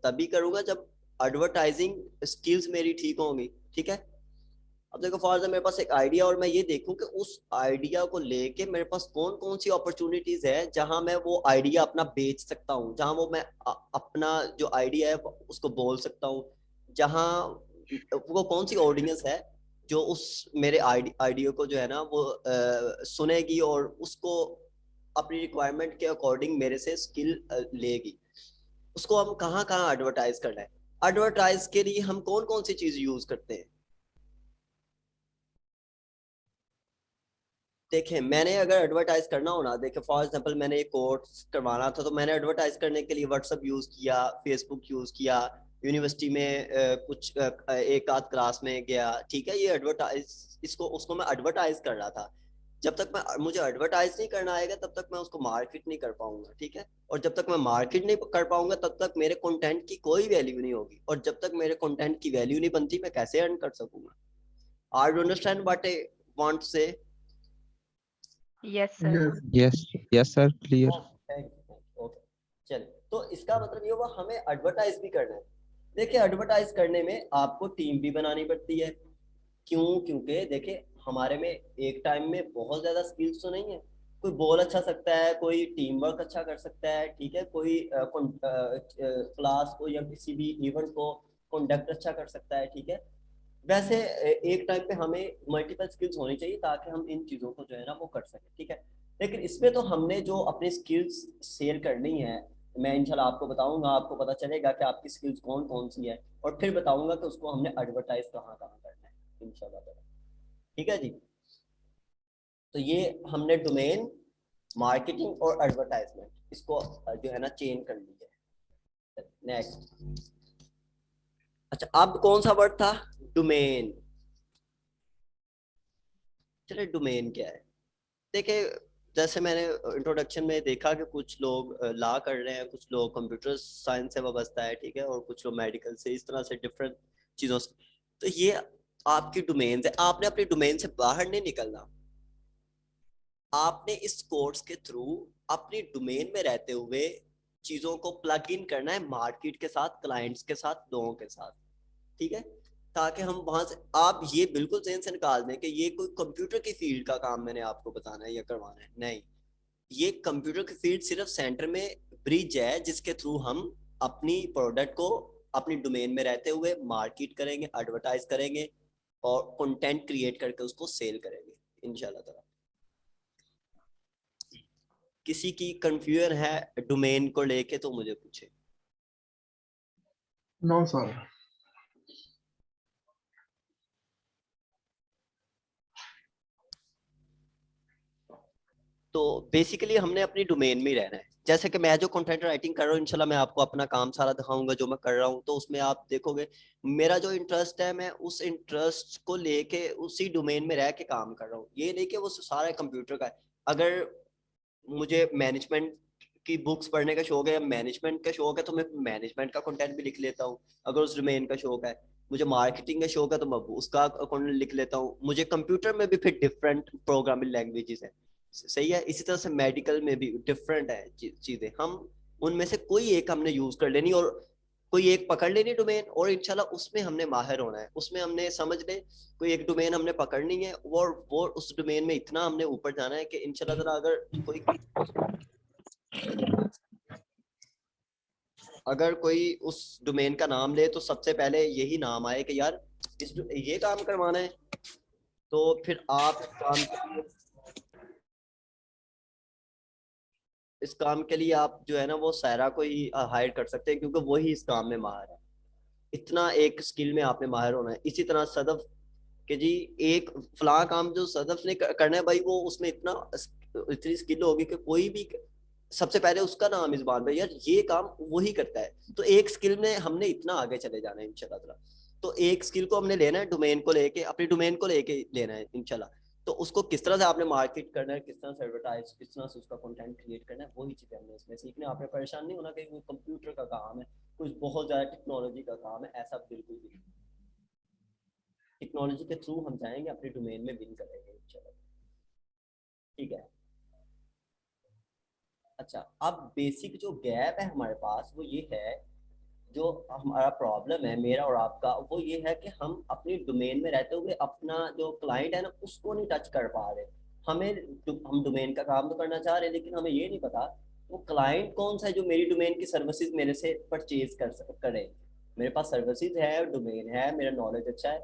तभी करूंगा जब एडवर्टाइजिंग स्किल्स मेरी ठीक होंगी, ठीक है? अब देखो फॉर एग्जाम्पल मेरे पास एक आइडिया और मैं ये देखूं कि उस आइडिया को लेके मेरे पास कौन कौन सी अपॉर्चुनिटीज है जहां मैं वो आइडिया अपना बेच सकता हूँ, जहां वो मैं अपना जो आइडिया है उसको बोल सकता हूँ, जहां वो कौन सी ऑडियंस है जो उस मेरे आइडिया को जो है ना वो सुनेगी और उसको अपनी रिक्वायरमेंट के अकॉर्डिंग मेरे से स्किल लेगी। उसको हम कहाँ कहाँ एडवर्टाइज करना है, एडवर्टाइज के लिए हम कौन कौन सी चीज यूज करते हैं। देखें मैंने अगर एडवर्टाइज करना हो ना, देखें फॉर एग्जांपल मैंने एक कोर्स करवाना था तो मैंने एडवर्टाइज करने के लिए व्हाट्सएप यूज किया, फेसबुक यूज किया, यूनिवर्सिटी में कुछ एक आध क्लास में गया, ठीक है, ये एडवर्टाइज इसको उसको मैं एडवर्टाइज कर रहा था। जब तक मैं मुझे एडवर्टाइज नहीं करना आएगा तब तक मैं उसको मार्केट नहीं कर पाऊंगा, ठीक है, और जब तक मैं मार्केट नहीं कर पाऊंगा तब तक मेरे कंटेंट की कोई वैल्यू नहीं होगी, और जब तक मेरे कंटेंट की वैल्यू नहीं बनती मैं कैसे अर्न कर सकूंगा। Are you understand what I want to say? Yes sir. Yes yes sir, clear. Okay, चलिए, तो इसका मतलब ये हुआ हमें एडवर्टाइज भी करना है। देखिए एडवर्टाइज करने में आपको टीम भी बनानी पड़ती है। क्यों? क्योंकि देखिए हमारे में एक टाइम में बहुत ज्यादा स्किल्स तो नहीं है। कोई बोल अच्छा सकता है, कोई टीम वर्क अच्छा कर सकता है, ठीक है, कोई क्लास को या किसी भी इवेंट को कंडक्ट अच्छा कर सकता है, ठीक है। वैसे एक टाइम पे हमें मल्टीपल स्किल्स होनी चाहिए ताकि हम इन चीज़ों को जो है ना वो कर सकें, ठीक है। लेकिन इसमें तो हमने जो अपनी स्किल्स शेयर करनी है, मैं इंशाल्लाह आपको बताऊंगा, आपको पता चलेगा कि आपकी स्किल्स कौन कौन सी है, और फिर बताऊंगा कि उसको हमने एडवर्टाइज कहाँ कहाँ करना है इंशाल्लाह ताला। ठीक है जी। तो ये हमने डोमेन, मार्केटिंग और एडवर्टाइजमेंट इसको जो है ना चेंज कर ली है। नेक्स्ट, अच्छा अब कौन सा वर्ड था? डोमेन। चलिए डोमेन क्या है, देखिए जैसे मैंने इंट्रोडक्शन में देखा कि कुछ लोग लॉ कर रहे हैं, कुछ लोग कंप्यूटर साइंस से वाबस्ता है, ठीक है, और कुछ लोग मेडिकल से, इस तरह से डिफरेंट चीज़ों से। तो ये आपकी डोमेन है, आपने अपनी डोमेन से बाहर नहीं निकलना। आपने इस कोर्स के थ्रू अपनी डोमेन में रहते हुए चीज़ों को प्लग इन करना है मार्केट के साथ, क्लाइंट्स के साथ, लोगों के साथ, ठीक है, ताकि हम वहां से, आप ये बिल्कुल जेहन से निकाल दें कि ये कोई कंप्यूटर की फील्ड का काम मैंने आपको बताना है या करवाना है, नहीं। ये कंप्यूटर की फील्ड सिर्फ सेंटर में ब्रिज है जिसके थ्रू हम अपनी प्रोडक्ट को अपनी डोमेन में रहते हुए मार्केट करेंगे, एडवर्टाइज करेंगे और कंटेंट क्रिएट करके उसको सेल करेंगे इंशाल्लाह ताला। किसी की कंफ्यूजन है डोमेन को लेके तो मुझे पूछे। No sir. तो बेसिकली हमने अपनी डोमेन में ही रहना है। जैसे कि मैं जो कंटेंट राइटिंग कर रहा हूँ इंशाल्लाह मैं आपको अपना काम सारा दिखाऊंगा जो मैं कर रहा हूँ, तो उसमें आप देखोगे मेरा जो इंटरेस्ट है मैं उस इंटरेस्ट को लेके उसी डोमेन में रह के काम कर रहा हूँ। ये नहीं कि वो सारा कंप्यूटर का है। अगर मुझे मैनेजमेंट की बुक्स पढ़ने का शौक है या मैनेजमेंट का शौक है तो मैं मैनेजमेंट का कंटेंट भी लिख लेता हूँ। अगर उस डोमेन का शौक है, मुझे मार्केटिंग का शौक है तो मैं उसका कंटेंट लिख लेता हूँ। मुझे कंप्यूटर में भी फिर डिफरेंट प्रोग्रामिंग लैंग्वेजेस है, सही है। इसी तरह से मेडिकल में भी डिफरेंट है चीजें, हम उनमें से कोई एक हमने यूज कर लेनी और कोई एक पकड़ लेनी डोमेन, और इंशाल्लाह उसमें हमने माहिर होना है। उसमें हमने समझ ले कोई एक डोमेन हमने पकड़नी है और वो उस डोमेन में इतना हमने ऊपर जाना है कि इंशाल्लाह ताला अगर कोई उस डोमेन का नाम ले तो सबसे पहले यही नाम आए कि यार ये काम करवाना है, तो फिर आप इस काम के लिए आप जो है ना वो सायरा को ही हायर कर सकते हैं क्योंकि वही इस काम में माहिर है। इतना एक स्किल में आपने माहिर होना है। इसी तरह सदफ कि जी एक फला काम जो सदफ ने करना है भाई, वो उसमें इतनी स्किल होगी कि कोई भी सबसे पहले उसका नाम इस बार में यार ये काम वही करता है। तो एक स्किल में हमने इतना आगे चले जाना है इंशाल्लाह ताला। तो एक स्किल को हमने लेना है, डोमेन को लेके, अपनी डोमेन को लेके लेना है इंशाल्लाह। तो उसको किस तरह से आपने मार्केट करना है, किस तरह से एडवर्टाइज, किस तरह से उसका कंटेंट क्रिएट करना है, वही चीज़ें हमने इसमें सीखने। आपने परेशान नहीं होना कि वो कंप्यूटर का काम है, कुछ बहुत ज़्यादा टेक्नोलॉजी का काम है, ऐसा बिल्कुल भी नहीं। टेक्नोलॉजी के थ्रू हम जाएंगे, अपने डोमेन में विन करेंगे इंशाल्लाह, ठीक है। अच्छा अब बेसिक जो गैप है हमारे पास वो ये है जो हमारा प्रॉब्लम है मेरा और आपका, वो ये है कि हम अपनी डोमेन में रहते हुए अपना जो क्लाइंट है ना उसको नहीं टच कर पा रहे। हम डोमेन का काम तो करना चाह रहे हैं, लेकिन हमें ये नहीं पता वो क्लाइंट कौन सा है जो मेरी डोमेन की सर्विसेज मेरे से परचेज करे। मेरे पास सर्विसेज है, डोमेन है, मेरा नॉलेज अच्छा है।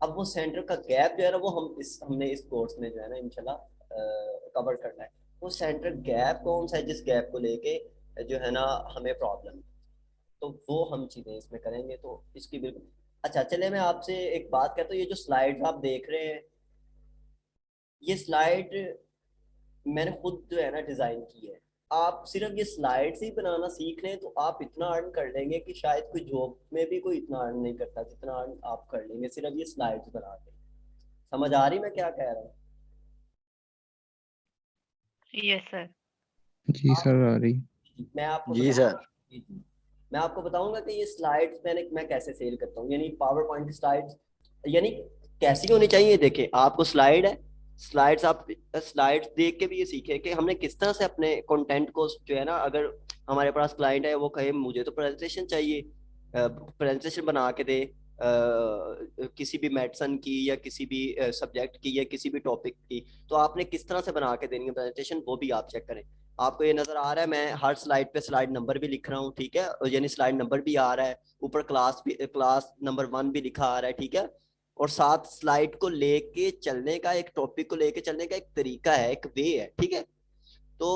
अब वो सेंटर का गैप जो है ना, वो हमने इस कोर्स में जो है ना इंशाल्लाह कवर करना है। वो सेंटर गैप कौन सा है जिस गैप को लेके जो है ना हमें प्रॉब्लम है, तो वो हम चीज़ें इसमें करेंगे। तो इसकी बिल्कुल अच्छा, चले मैं आपसे एक बात कहता हूँ। ये जो स्लाइड्स आप देख रहे हैं, ये स्लाइड मैंने खुद जो है ना डिज़ाइन की है। आप सिर्फ ये स्लाइड्स ही बनाना सीख लें तो आप इतना अर्न कर लेंगे कि शायद कोई जॉब में भी कोई इतना अर्न नहीं करता जितना अर्न आप कर लेंगे सिर्फ ये स्लाइड्स बना के। समझ आ रही मैं क्या कह रहा हूँ? Yes sir. जी सर आ रही। मैं आपको जी बताऊँ, सर। जी, मैं आपको बताऊंगा कि ये स्लाइड्स मैं कैसे सेल करता हूँ। यानी पावर पॉइंट की स्लाइड्स यानी कैसी होनी चाहिए। देखिए आपको स्लाइड है, स्लाइड्स आप स्लाइड्स देख के भी ये सीखे कि हमने किस तरह से अपने कंटेंट को जो है ना, अगर हमारे पास क्लाइंट है वो कहे मुझे तो प्रेजेंटेशन चाहिए, प्रेजेंटेशन बना के दे किसी भी मेडिसन की या किसी भी सब्जेक्ट की या किसी भी टॉपिक की, तो आपने किस तरह से बना के देनी है प्रेजेंटेशन, वो भी आप चेक करें। आपको ये नजर आ रहा है मैं हर स्लाइड पे स्लाइड नंबर भी लिख रहा हूँ, ठीक है, और यानी स्लाइड नंबर भी आ रहा है, ऊपर क्लास नंबर 1 भी लिखा आ रहा है, ठीक है। और साथ स्लाइड को लेके चलने का, एक टॉपिक को लेके चलने का एक तरीका है, एक वे है, ठीक है। तो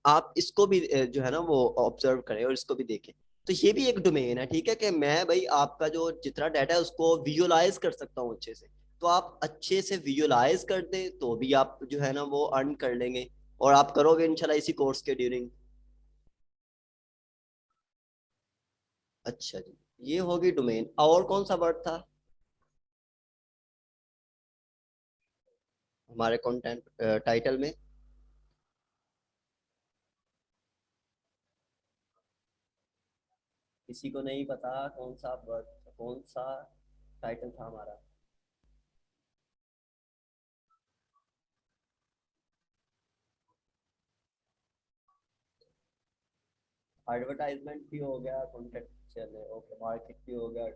आप इसको भी जो है ना वो ऑब्जर्व करें और इसको भी देखें। तो ये भी एक डोमेन है, ठीक है, कि मैं भाई आपका जो जितना डाटा है उसको विजुअलाइज कर सकता हूँ अच्छे से। तो आप अच्छे से विजुअलाइज कर दें तो भी आप जो है ना वो अर्न कर लेंगे, और आप करोगे इंशाल्लाह इसी कोर्स के ड्यूरिंग। अच्छा जी, ये होगी डोमेन। और कौन सा वर्ड था हमारे कंटेंट टाइटल में? किसी को नहीं पता कौन सा वर्ड, कौन सा टाइटल था हमारा? एडवर्टाइजमेंट भी हो गया, कंटेंट चले, ओके, मार्केट भी हो गया,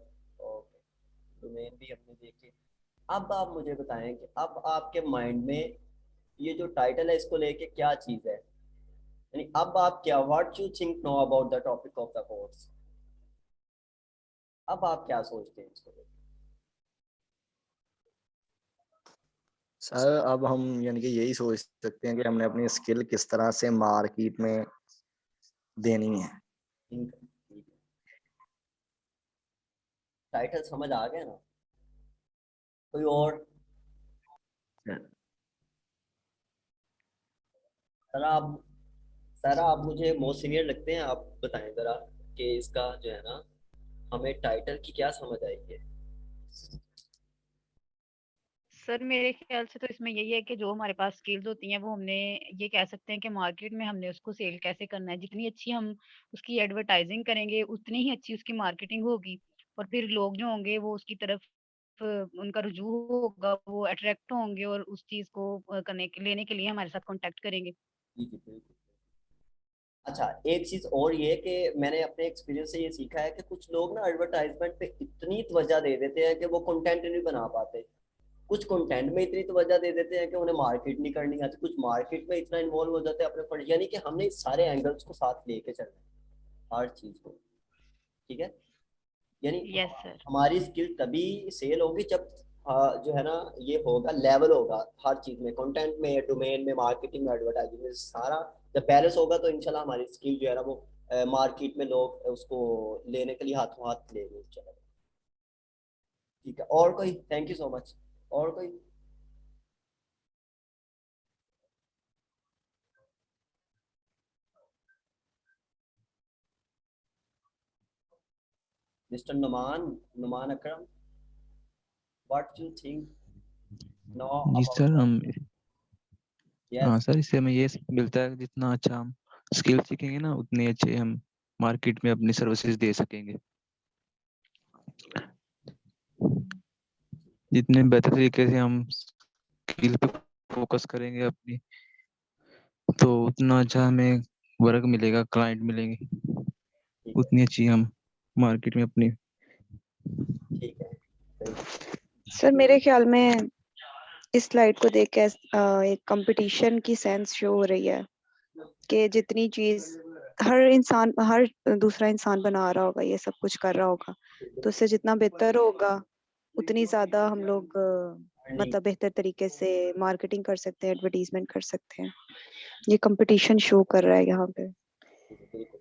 ओके, डोमेन भी हमने देखे। अब आप मुझे बताएं कि अब आपके माइंड में ये जो टाइटल है इसको लेके क्या चीज़ है, यानी अब आप क्या, what you think know about the topic of the course, अब आप क्या सोचते हैं इसको लेके? सर अब हम यानी कि यही सोच सकते हैं कि हमने अपनी स्किल किस तरह से मार्केट में देनी है। ठीक है, टाइटल समझ आ गया ना? कोई और? सर आप सर आप मुझे मोस्ट सीनियर लगते हैं, आप बताएं जरा कि इसका जो है ना हमें टाइटल की क्या समझ आई है। सर मेरे ख्याल से तो इसमें यही है कि जो हमारे पास स्किल्स होती हैं वो हमने, ये कह सकते हैं कि मार्केट में हमने उसको सेल कैसे करना है। जितनी अच्छी हम उसकी एडवर्टाइजिंग करेंगे उतनी ही अच्छी उसकी मार्केटिंग होगी, और फिर लोग जो होंगे वो उसकी तरफ उनका रुजू होगा, वो अट्रैक्ट होंगे और उस चीज को करने के लेने के लिए हमारे साथ कांटेक्ट करेंगे। जी जी बिल्कुल। अच्छा, एक चीज और ये कि मैंने अपने एक्सपीरियंस से ये सीखा है कि कुछ लोग ना एडवर्टाइजमेंट पे इतनी तवज्जो दे देते हैं कि वो कंटेंट नहीं बना पाते। कुछ कंटेंट में इतनी तवज्जो दे देते हैं कि उन्हें मार्केट नहीं करनी आती, कुछ मार्केट में इतना इन्वॉल्व हो जाते हैं अपने पर, यानी कि हमने इस सारे एंगल्स को साथ लेके चलना है हर चीज को, ठीक है। यानी यस सर। हमारी स्किल तभी सेल होगी जब जो है ना ये होगा, लेवल होगा हर चीज में, कंटेंट में, डोमेन में, मार्केटिंग में, एडवर्टाइजिंग में, सारा जब बैलेंस होगा तो इंशाल्लाह हमारी स्किल जो है ना वो मार्केट में लोग उसको लेने के लिए हाथों हाथ लेंगे इंशाल्लाह। ठीक है, और कोई? Thank you so much. और कोई? Mister Numan, Numan Akram, what you think no जी सर अबाउट? हम हाँ यस। सर, इससे हमें ये सीख मिलता है कि जितना अच्छा हम स्किल सीखेंगे ना उतने अच्छे हम मार्केट में अपनी सर्विसेज दे सकेंगे। जितने बेहतर तरीके से हम स्किल पे फोकस करेंगे अपनी, तो उतना अच्छा हमें वर्क मिलेगा, क्लाइंट मिलेंगे, ठीक है, उतनी अच्छी हम मार्केट में अपनी। ठीक है, सर मेरे ख्याल में इस स्लाइड को देख के एक कंपटीशन की सेंस शो हो रही है कि जितनी चीज हर दूसरा इंसान बना रहा होगा, ये सब कुछ कर रहा होगा, तो उससे जितना बेहतर होगा उतनी ज्यादा हम लोग मतलब बेहतर तरीके से मार्केटिंग कर सकते हैं, एडवर्टीजमेंट कर सकते हैं। ये कंपटीशन शो कर रहा है यहाँ पे। बिल्कुल।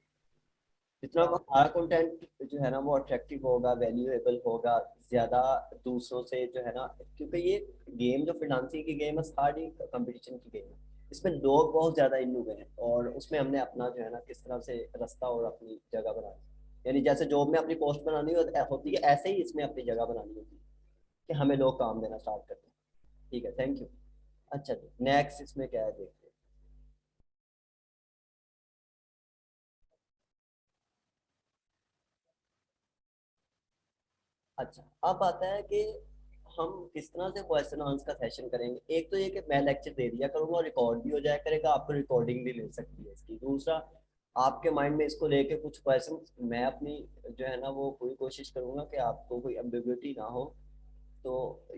जितना हमारा कंटेंट जो है ना वो अट्रैक्टिव होगा, वैल्यूएबल होगा, ज्यादा दूसरों से जो है ना, क्योंकि ये गेम जो फ्रीलांसिंग की गेम है सारी कंपटीशन की गेम है, इसमें लोग बहुत ज्यादा इन हुए हैं और उसमें हमने अपना जो है ना किस तरह से रास्ता और अपनी जगह बनानी, यानी जैसे जॉब में अपनी पोस्ट बनानी होती है, ऐसे ही इसमें अपनी जगह बनानी होती है कि हमें लोग काम देना स्टार्ट करते हैं। ठीक है, थैंक यू। अच्छा जी, नेक्स्ट इसमें क्या है देखते हैं। अच्छा, अब आता है कि हम किस तरह से क्वेश्चन आंसर का सेशन करेंगे। एक तो ये कि मैं लेक्चर दे दिया करूंगा और रिकॉर्ड भी हो जाया करेगा, आपको रिकॉर्डिंग भी मिल सकती है इसकी। दूसरा, आपके माइंड में इसको लेके कुछ क्वेश्चन मैं अपनी जो है ना वो पूरी कोशिश करूंगा कि आपको कोई एम्बिग्युइटी ना हो। तो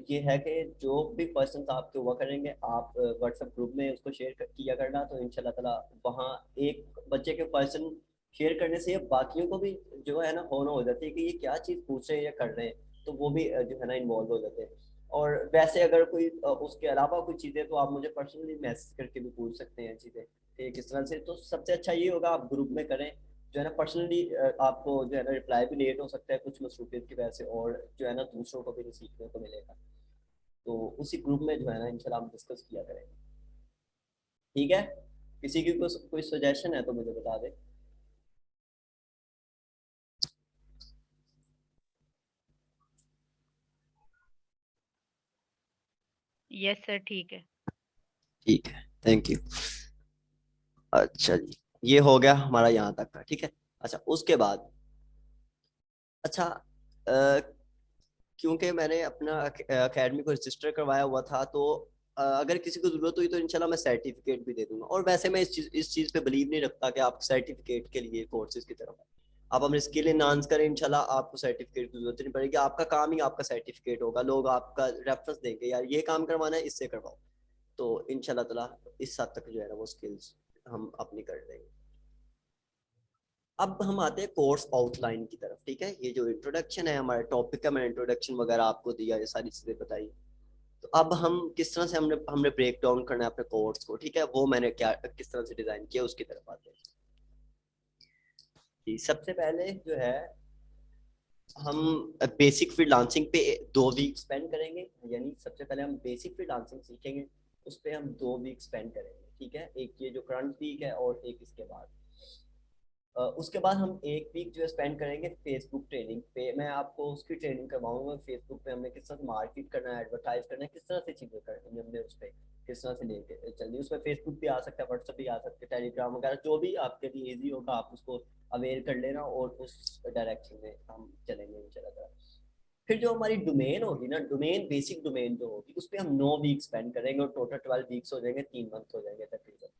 ये है कि जो भी क्वेश्चन आपके हुआ करेंगे आप व्हाट्सएप ग्रुप में उसको शेयर किया करना, तो इंशाल्लाह ताला वहाँ एक बच्चे के क्वेश्चन शेयर करने से बाकियों को भी जो है ना होना हो जाती है कि ये क्या चीज़ पूछ रहे हैं या कर रहे हैं, तो वो भी जो है ना इन्वॉल्व हो जाते हैं। और वैसे अगर कोई उसके अलावा कोई चीज़ें तो आप मुझे पर्सनली मैसेज करके भी पूछ सकते हैं चीज़ें कि किस तरह से। तो सबसे अच्छा ये होगा आप ग्रुप में करें, जो है ना पर्सनली आपको जो है ना रिप्लाई भी लेट हो सकता है कुछ मसरूफियत की वजह से, और जो है ना दूसरों को भी सीखने को मिलेगा। तो उसी ग्रुप में जो है ना इंशाल्लाह हम डिस्कस किया करेंगे। ठीक है, किसी की कोई सजेशन है तो मुझे बता दे। यस सर, ठीक है। ठीक है, थैंक यू। अच्छा जी, ये हो गया हमारा यहाँ तक का। ठीक है, अच्छा उसके बाद अच्छा क्योंकि मैंने अपना अकेडमी को रजिस्टर करवाया हुआ था, तो अगर किसी को जरूरत हुई तो इंशाल्लाह मैं सर्टिफिकेट भी दे दूंगा। और वैसे मैं इस चीज़ पे बिलीव नहीं रखता कि आप सर्टिफिकेट के लिए कोर्सेज की तरफ आप अपने स्किल इनहांस करें, इंशाल्लाह आपको सर्टिफिकेट की जरूरत नहीं पड़ेगी। आपका काम ही आपका सर्टिफिकेट होगा, लोग आपका रेफरेंस देंगे, यार ये काम करवाना है इससे करवाओ। तो इंशाल्लाह ताला इस हद तक जो है ना वो स्किल्स हम अपनी कर लेंगे। अब हम आते हैं कोर्स आउटलाइन की तरफ। ठीक है, ये जो इंट्रोडक्शन है हमारे टॉपिक का, मैंने इंट्रोडक्शन वगैरह आपको दिया, ये सारी चीजें बताई। तो अब हम किस तरह से हमने हमने ब्रेक डाउन करना है अपने कोर्स को। ठीक है, वो मैंने क्या किस तरह से डिजाइन किया उसकी तरफ आते हैं जी। सबसे पहले जो है हम बेसिक फ्रीलांसिंग पे 2 वीक स्पेंड करेंगे, यानी सबसे पहले हम बेसिक फ्रीलांसिंग सीखेंगे, उस पर हम 2 वीक स्पेंड करेंगे। ठीक है, एक ये जो करंट वीक है और एक इसके बाद। उसके बाद हम 1 वीक जो है स्पेंड करेंगे फेसबुक ट्रेनिंग पे। मैं आपको उसकी ट्रेनिंग करवाऊंगा फेसबुक पे हमें किस तरह से मार्केट करना है, एडवर्टाइज करना है, किस तरह से चीज़ें करनी है हमने उस पर, किस तरह से लेके चलनी है। उसमें फेसबुक भी आ सकता है, व्हाट्सएप भी आ सकता है, टेलीग्राम वगैरह जो भी आपके लिए ईजी होगा आप उसको अवेयर कर लेना और उस डायरेक्शन में हम चलेंगे इंशाल्लाह। फिर जो हमारी डोमेन होगी ना, डोमेन बेसिक डोमेन जो होगी उस पर हम 9 वीक स्पेंड करेंगे और टोटल 12 वीक्स हो जाएंगे, 3 मंथ हो जाएंगे तकरीबन।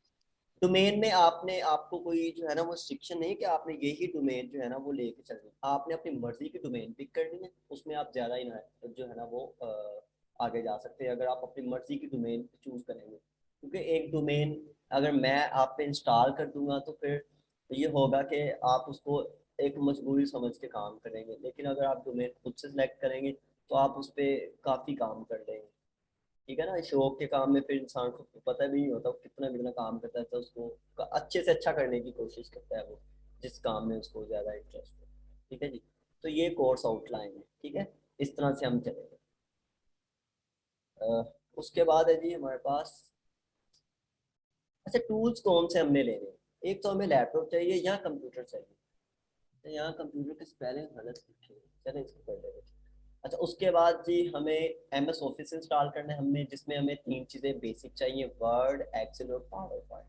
डोमेन में आपने आपको कोई जो है ना वो रिस्ट्रिक्शन नहीं कि आपने यही डोमेन जो है ना वो लेके चलनी, आपने अपनी मर्जी की डोमेन पिक करनी है, उसमें आप ज़्यादा ही जो है ना वो आगे जा सकते हैं अगर आप अपनी मर्जी की डोमेन चूज करेंगे। क्योंकि एक डोमेन अगर मैं आप पे इंस्टॉल कर दूंगा तो फिर ये होगा कि आप उसको एक मजबूरी समझ के काम करेंगे, लेकिन अगर आप डोमेन खुद से सिलेक्ट करेंगे तो आप उस पर काफ़ी काम कर लेंगे। ठीक है ना, शौक के काम में फिर इंसान को पता भी नहीं होता वो कितना कितना काम करता है, तो उसको अच्छे से अच्छा करने की कोशिश करता है वो जिस काम में उसको ज़्यादा इंटरेस्ट हो। ठीक है जी, तो ये कोर्स आउटलाइन है। ठीक है, इस तरह से हम चलेंगे। उसके बाद है जी हमारे पास, अच्छा टूल्स कौन से हमने लेने हैं। एक तो हमें लैपटॉप चाहिए या कंप्यूटर चाहिए, तो यहाँ कंप्यूटर के स्पेलिंग गलत लिखे हैं, चलें इसको कर लेते हैं। अच्छा उसके बाद जी हमें एम एस ऑफिस इंस्टॉल करना है हमने, जिसमें हमें 3 चीज़ें बेसिक चाहिए, वर्ड, एक्सेल और पावर पॉइंट।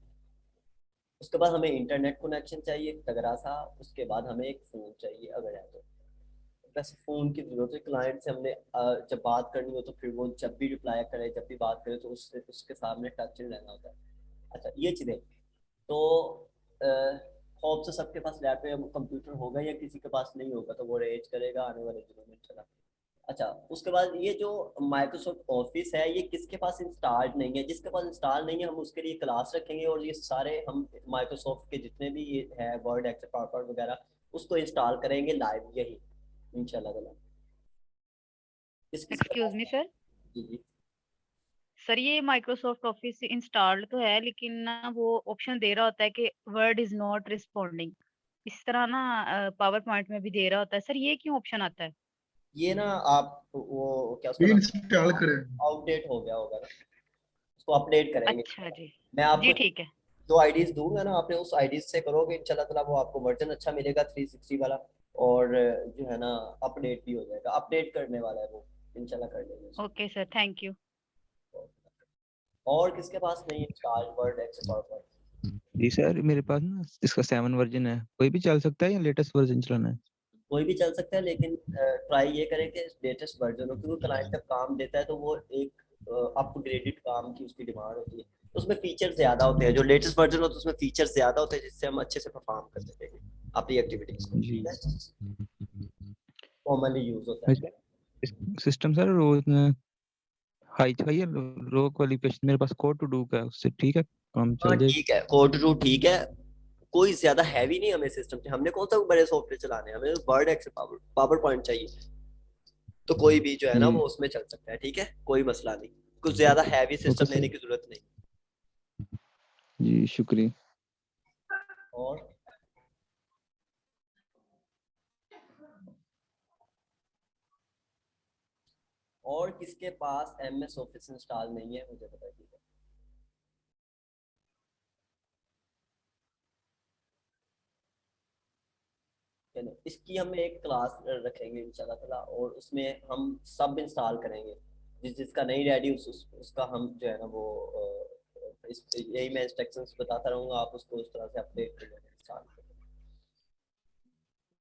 उसके बाद हमें इंटरनेट कनेक्शन चाहिए तगड़ा सा। उसके बाद हमें एक फ़ोन चाहिए अगर है तो। वैसे फ़ोन की ज़रूरत है, क्लाइंट से हमने जब बात करनी हो तो फिर वो जब भी रिप्लाई करे जब भी बात करे तो उससे उसके सामने टच रहना होता है। अच्छा ये चीज़ें। तो होप से सबके पास लैपटॉप या कंप्यूटर होगा, या किसी के पास नहीं होगा तो वो रेज करेगा आने वाले दिनों में चला। अच्छा, उसके बाद ये जो माइक्रोसॉफ्ट ऑफिस है ये किसके पास इंस्टॉल्ड नहीं है, जिसके पास इंस्टॉल नहीं है हम उसके लिए क्लास रखेंगे, और ये सारे हम माइक्रोसॉफ्ट के जितने भी ये है वर्ड, एक्सेल, पावरपॉइंट वगैरह उसको इंस्टॉल करेंगे लाइव यही इंशाल्लाह ताला। किसके एक्सक्यूज पास मी है? सर। जी जी। सर ये माइक्रोसॉफ्ट ऑफिस इंस्टॉल्ड तो है, लेकिन ना वो ऑप्शन दे रहा होता है कि वर्ड इज नॉट रिस्पॉन्डिंग। इस तरह ना पावर पॉइंट में भी दे रहा होता है। सर ये क्यों ऑप्शन आता है? ये ना आप वो क्या उसका भी नाम, इंस्टॉल करें। आउटडेट हो गया होगा ना, उसको अपडेट करेंगे। अच्छा जी। मैं आपको जी ठीक है। दो आईडीज दूंगा ना, आपने उस आईडीज से करोगे इंशाल्लाह ताला वो आपको वर्जन अच्छा मिलेगा 360 वाला, और जो है ना अपडेट भी हो जाएगा, अपडेट करने वाला है वो, इंशाल्लाह कर लेंगे उसको। Okay sir, thank you. और किसके पास नहीं इंस्टॉल वर्ड, एक्सेल, पावरपॉइंट? जी सर, मेरे पास ना इसका 7 वर्जन है, कोई भी चल सकता है या लेटेस्ट वर्जन चलाना है? कोई भी चल सकता है, लेकिन ट्राई ये करें कि लेटेस्ट वर्जन हो, क्योंकि क्लाइंट जब काम देता है तो वो एक अपग्रेडेड काम की उसकी डिमांड होती है, तो उसमें फीचर ज्यादा होते हैं, जो लेटेस्ट वर्जन होता है उसमें फीचर ज्यादा होते हैं जिससे हम अच्छे से परफॉर्म कर सकेंगे अपनी एक्टिविटीज को, जी। ठीक है, कॉमनली यूज होता है। अच्छा, सिस्टम सर रोज हाई हाई है, रो क्वालिफिकेशन मेरे पास कोड टू डू का है, उससे ठीक है, काम हाँ चल जाएगा। ठीक है, कोड टू ठीक है, कोई ज्यादा हैवी नहीं हमें सिस्टम से, हमने कौन सा बड़े सॉफ्टवेयर चलाने हैं, हमें वर्ड, एक्सेल, पावर पॉइंट चाहिए, तो कोई भी जो है ना जी। वो उसमें चल सकता है, ठीक है, कोई मसला नहीं, कुछ ज्यादा हैवी ओके सिस्टम सर। लेने की जरूरत नहीं। जी शुक्रिया। और किसके पास एमएस ऑफिस इंस्टॉल नहीं है मुझे बताइए। चलो इसकी हम एक क्लास रखेंगे इंशाल्लाह ताला, और उसमें हम सब इंस्टॉल करेंगे, जिसका नहीं रेडी उसका हम जो है ना वो यही मैं इंस्ट्रक्शंस बताता रहूंगा, आप उसको उस तरह से अपडेट कर लेना, इंस्टॉल कर लेना।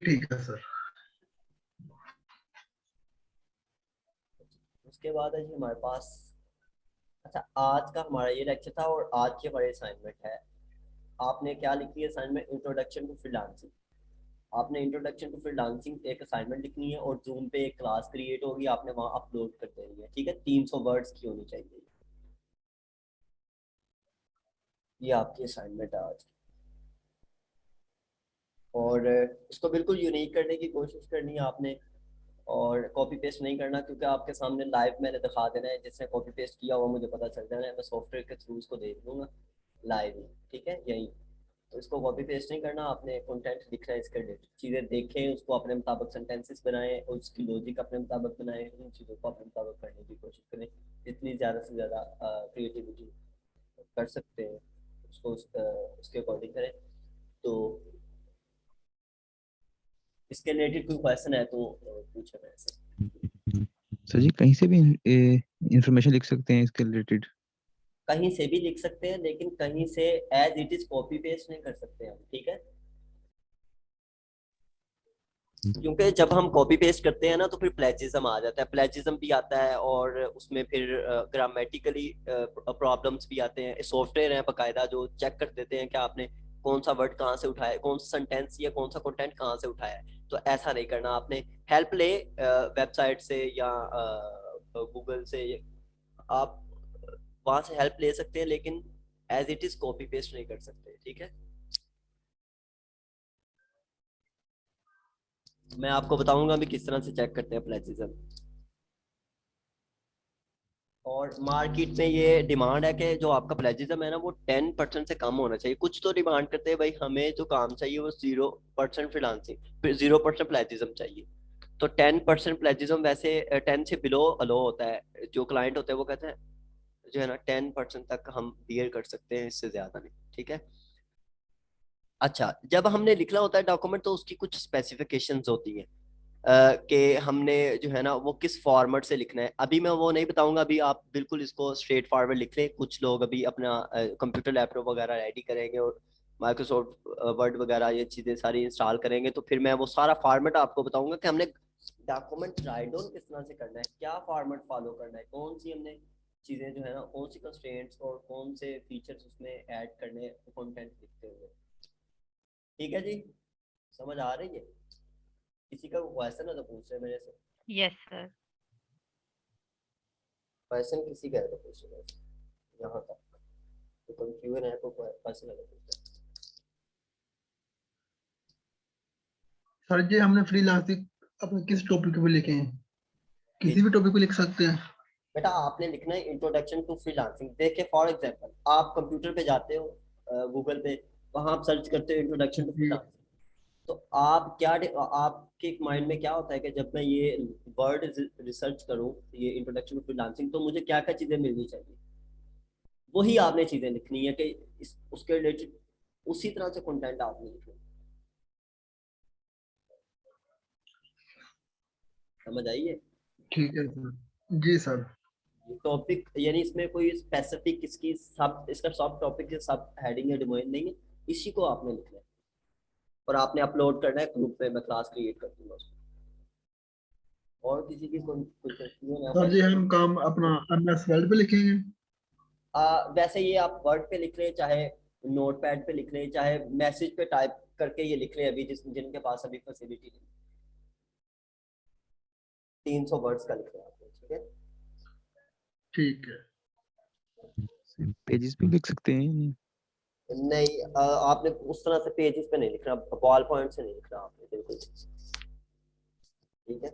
ठीक है सर। उसके बाद है जी हमारे पास, अच्छा आज का हमारा ये लेक्चर था और आज की हमारी असाइनमेंट है, आपने क्या लिखी है असाइनमेंट, इंट्रोडक्शन टू फ्रीलांसिंग। आपने इंट्रोडक्शन टू फ्रीलांसिंग एक असाइनमेंट लिखनी है, और जूम पे एक क्लास क्रिएट होगी, आपने वहां अपलोड कर देनी है, ठीक है, 300 वर्ड्स की होनी चाहिए। ये आपकी असाइनमेंट है आज, और इसको बिल्कुल यूनिक करने की कोशिश करनी है आपने, और कॉपी पेस्ट नहीं करना, क्योंकि आपके सामने लाइव मैंने दिखा देना है, जिसने कॉपी पेस्ट किया हुआ मुझे पता चल जाना है, मैं सॉफ्टवेयर के थ्रू उसको देख लूंगा लाइव ही, ठीक है यही। तो इसको कॉपी पेस्ट नहीं करना, आपने कंटेंट लिखना है, इसके रिलेटेड चीज़ें देखें, उसको अपने मुताबिक सेंटेंसेस बनाएं, और उसकी लॉजिक अपने मुताबिक बनाएं, उन चीज़ों को अपने मुताबिक करने की कोशिश करें, जितनी ज़्यादा से ज़्यादा क्रिएटिविटी कर सकते हैं उसको उसके अकॉर्डिंग करें। तो इसके रिलेटेड कोई क्वेश्चन है तो पूछे मेरे से। सर जी कहीं से भी इंफॉर्मेशन लिख सकते हैं इसके रिलेटेड? कहीं से भी लिख सकते हैं, लेकिन कहीं से as it is copy paste नहीं कर सकते हम, ठीक है, क्योंकि जब हम कॉपी पेस्ट करते हैं ना तो फिर प्लेजिज्म आ जाता है, प्लेजिज्म भी आता है, और उसमें फिर ग्रामेटिकली प्रॉब्लम्स भी आते हैं, सॉफ्टवेयर हैं बकायदा जो चेक कर देते हैं कि आपने कौन सा वर्ड कहाँ से उठाया है, कौन सा सेंटेंस या कौन सा कंटेंट कहाँ से उठाया है, तो ऐसा नहीं करना आपने, हेल्प ले वेबसाइट से या गूगल से, आप वहां से हेल्प ले सकते हैं, लेकिन as it is copy paste नहीं कर सकते, ठीक है। मैं आपको बताऊंगा भी किस तरह से चेक करते हैं प्लेजिज्म। और मार्केट में ये डिमांड है कि जो आपका प्लेजिज्म है ना वो 10% से कम होना चाहिए, कुछ तो डिमांड करते हैं भाई हमें जो काम चाहिए वो 0% फ्रीलांसिंग, फिर 0% प्लेजिज्म चाहिए, तो 10% प्लेजिज्म वैसे 10 से बिलो अलो होता है, जो क्लाइंट होते हैं वो कहते हैं जो है ना 10% तक हम बियर कर सकते हैं, इससे ज्यादा नहीं, ठीक है। अच्छा, जब हमने लिखना होता है डॉक्यूमेंट तो उसकी कुछ स्पेसिफिकेशंस होती हैं कि हमने जो है ना वो किस फॉर्मेट से लिखना है, अभी मैं वो नहीं बताऊंगा, अभी आप बिल्कुल इसको स्ट्रेट फॉरवर्ड लिख लें, कुछ लोग अभी अपना कंप्यूटर लैपटॉप वगैरह रेडी करेंगे और माइक्रोसॉफ्ट वर्ड वगैरह ये चीज़ें सारी इंस्टॉल करेंगे, तो फिर मैं वो सारा फॉर्मेट आपको बताऊंगा कि हमने डॉक्यूमेंट राइट डाउन किस तरह से करना है, क्या फॉर्मेट फॉलो करना है, कौन सी हमने चीज़ें जो है ना कौन सी कंस्ट्रेंट्स और कौन से फीचर्स उसमें ऐड करने हैं कंटेंट लिखते हुए, ठीक है जी, समझ आ रही है? किसी का क्वेश्चन है तो पूछ रहे मेरे से, यस सर। क्वेश्चन किसी का है तो पूछ रहे यहाँ तक, तो कंफ्यूजन है तो क्वेश्चन है तो पूछ रहे। सर जी हमने फ्रीलांसिंग अपने किस टॉपिक पे लिखे हैं? किसी भी टॉपिक पे लिख सकते हैं। बेटा आपने लिखना है इंट्रोडक्शन टू फ्रीलांसिंग। देखिए फॉर एग्जांपल आप कंप्यूटर पे जाते हो गूगल पे, वहां आप सर्च करते हो इंट्रोडक्शन टू जी फ्रीलांसिंग, तो आप क्या आपके माइंड में क्या होता है कि जब मैं ये वर्ड रिसर्च करूं, ये इंट्रोडक्शन टू फ्रीलांसिंग, तो मुझे क्या क्या चीजें मिलनी चाहिए, वही आपने चीजें लिखनी है कि उसके रिलेटेड उसी तरह से कंटेंट आपने लिखना है। समझ आइए? ठीक है सर। जी सर। टॉपिक यानी इसमें कोई स्पेसिफिक इसकी सब इसका सब टॉपिक सब हेडिंग या डोमेन नहीं है, इसी को आपने लिखना है और आपने अपलोड करना है ग्रुप पे। मैं क्लास क्रिएट कर दूंगा उसको। और किसी की कोई कंफ्यूजन है सर जी हम काम अपना MS वर्ड पे लिखेंगे। वैसे ये आप वर्ड पे लिख रहे हैं, चाहे नोटपैड पे लिख रहे हैं, चाहे मैसेज पे टाइप करके ये लिख रहे हैं, अभी जिनके पास अभी फैसिलिटी नहीं, 300 वर्ड्स का लिख रहे हैं आपने, ठीक है? ठीक है। पेजेस भी लिख सकते हैं। नहीं आपने उस तरह से पेजेस पे नहीं लिखना, बॉल पॉइंट से नहीं लिखना आपने, बिल्कुल ठीक है?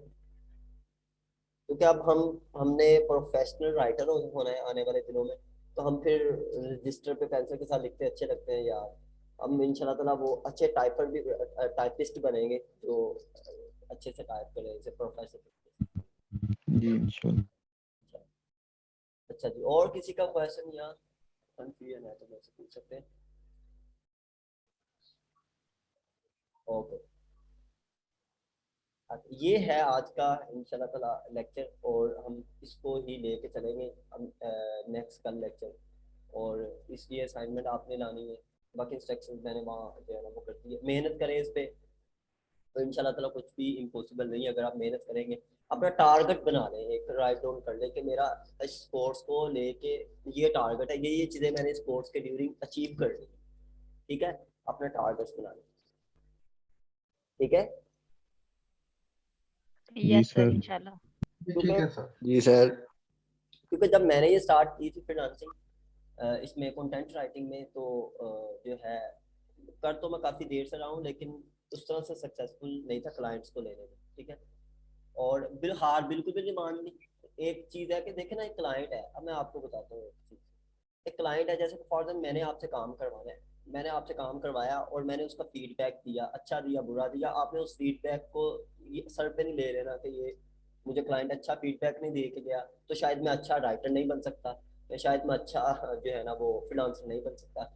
क्योंकि अब हमने प्रोफेशनल राइटर होना है आने वाले दिनों में, तो हम फिर रजिस्टर पे पेंसिल के साथ लिखते अच्छे लगते हैं यार। हम इंशाल्लाह ताला वो अच्छे टाइपर भी टाइपिस्ट बनेंगे जो अच्छे से टाइप करें, जैसे प्रोफेशनल। जी इंशाल्लाह। अच्छा जी, और किसी का क्वेश्चन या कंफ्यूजन है तो मुझसे पूछ सकते हैं। ओके, ये है आज का इंशाल्लाह ताला लेक्चर, और हम इसको ही लेके चलेंगे हम नेक्स्ट कल लेक्चर। और इसलिए असाइनमेंट आपने लानी है, बाकी इंस्ट्रक्शंस मैंने वहाँ जो है ना वो कर दी है। मेहनत करें इस पे, तो इंशाल्लाह ताला कुछ भी इम्पॉसिबल नहीं है अगर आप मेहनत करेंगे। अपना टारगेट बना लें, एक राइट डाउन कर लें कि मेरा इस कोर्स को लेके ये टारगेट है, ये चीज़ें मैंने इस कोर्स के ड्यूरिंग अचीव करनी है, ठीक है? अपना टारगेट्स बना लें, ठीक है? जी यस सर सर। इंशाल्लाह। ठीक है सर। जी सर। क्योंकि जब मैंने ये स्टार्ट की थी फ्रीलांसिंग इसमें कंटेंट राइटिंग में, तो जो है कर तो मैं काफ़ी देर से रहा हूँ, लेकिन उस तरह से सक्सेसफुल नहीं था क्लाइंट्स को लेने में, ठीक है? और हार बिल्कुल भी नहीं माननी। एक चीज़ है कि देखे ना, एक क्लाइंट है, अब मैं आपको बताता हूँ एक चीज़। एक क्लाइंट है, जैसे फॉर एग्जाम्पल मैंने आपसे काम करवाना है, मैंने आपसे काम करवाया और मैंने उसका फीडबैक दिया, अच्छा दिया बुरा दिया, आपने उस फीडबैक को सर पे नहीं ले लेना कि ये मुझे क्लाइंट अच्छा फीडबैक नहीं दे के गया तो शायद मैं अच्छा राइटर नहीं बन सकता, या शायद मैं अच्छा जो है ना वो फ्रीलांसर नहीं बन सकता।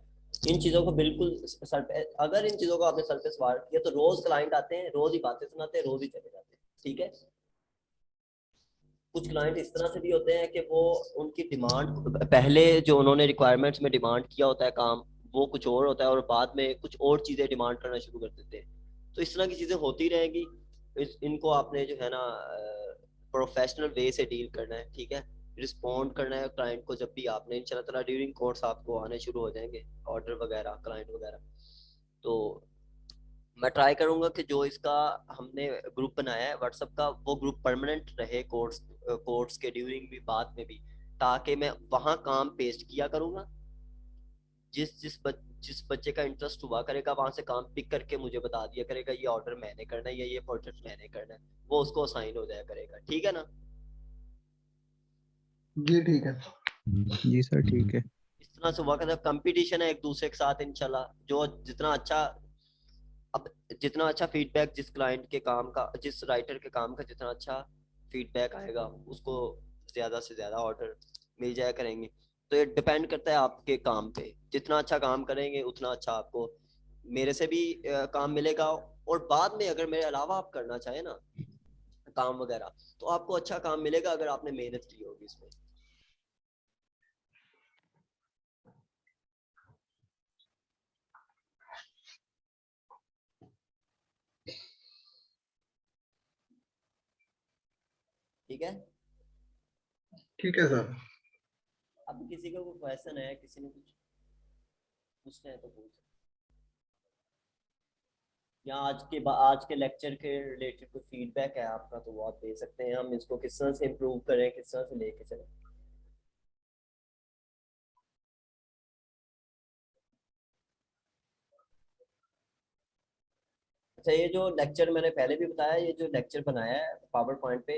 इन चीज़ों को बिल्कुल सर पे, अगर इन चीज़ों को आपने सर पे सवार किया तो रोज़ क्लाइंट आते हैं, रोज़ ही बातें सुनाते हैं, रोज़ ही चले जाते हैं, ठीक है? कुछ क्लाइंट इस तरह से भी होते हैं कि वो उनकी डिमांड पहले जो उन्होंने रिक्वायरमेंट्स में डिमांड किया होता है काम, वो कुछ और होता है और बाद में कुछ और चीज़ें डिमांड करना शुरू कर देते हैं। तो इस तरह की चीज़ें होती रहेंगी। इनको आपने जो है ना प्रोफेशनल वे से डील करना है, ठीक है? रिस्पॉन्ड करना है क्लाइंट को जब भी आपने, इंशाल्लाह ताला ड्यूरिंग कोर्स आपको आने शुरू हो जाएंगे ऑर्डर वगैरह, क्लाइंट वगैरह। तो मैं ट्राई करूंगा कि जो इसका हमने ग्रुप बनाया है व्हाट्सएप का, वो ग्रुप परमानेंट रहे कोर्स के ड्यूरिंग भी, बाद में भी, ताकि मैं वहाँ काम पेस्ट किया करूंगा। जिस बच्चे का इंटरेस्ट हुआ करेगा वहां से काम पिक करके मुझे बता दिया करेगा ये ऑर्डर मैंने करना है या ये प्रोजेक्ट मैंने करना है, वो उसको असाइन हो जाया करेगा, ठीक है ना? जी ठीक है। जी सर ठीक है। इस तरह से हुआ करता, कंपटीशन है एक दूसरे के साथ इंशाल्लाह। जो जितना अच्छा, अब जितना अच्छा फीडबैक जिस क्लाइंट के काम का, जिस राइटर के काम का जितना अच्छा फीडबैक आएगा, उसको ज्यादा से ज्यादा ऑर्डर मिल जाया करेंगे। तो ये डिपेंड करता है आपके काम पे, जितना अच्छा काम करेंगे उतना अच्छा आपको मेरे से भी काम मिलेगा। और बाद में अगर मेरे अलावा आप करना चाहें ना काम वगैरह, तो आपको अच्छा काम मिलेगा अगर आपने मेहनत की होगी इसमें। ठीक है? ठीक है सर। अब किसी का कोई क्वेश्चन है, किसी ने कुछ पूछना है तो पूछ सकते हैं। या आज के लेक्चर के रिलेटेड कोई फीडबैक है आपका तो वो आप दे सकते हैं, हम इसको किस तरह से इम्प्रूव करें, किस तरह से लेके चलें। अच्छा, ये जो लेक्चर मैंने पहले भी बताया, ये जो लेक्चर बनाया है पावर पॉइंट पे,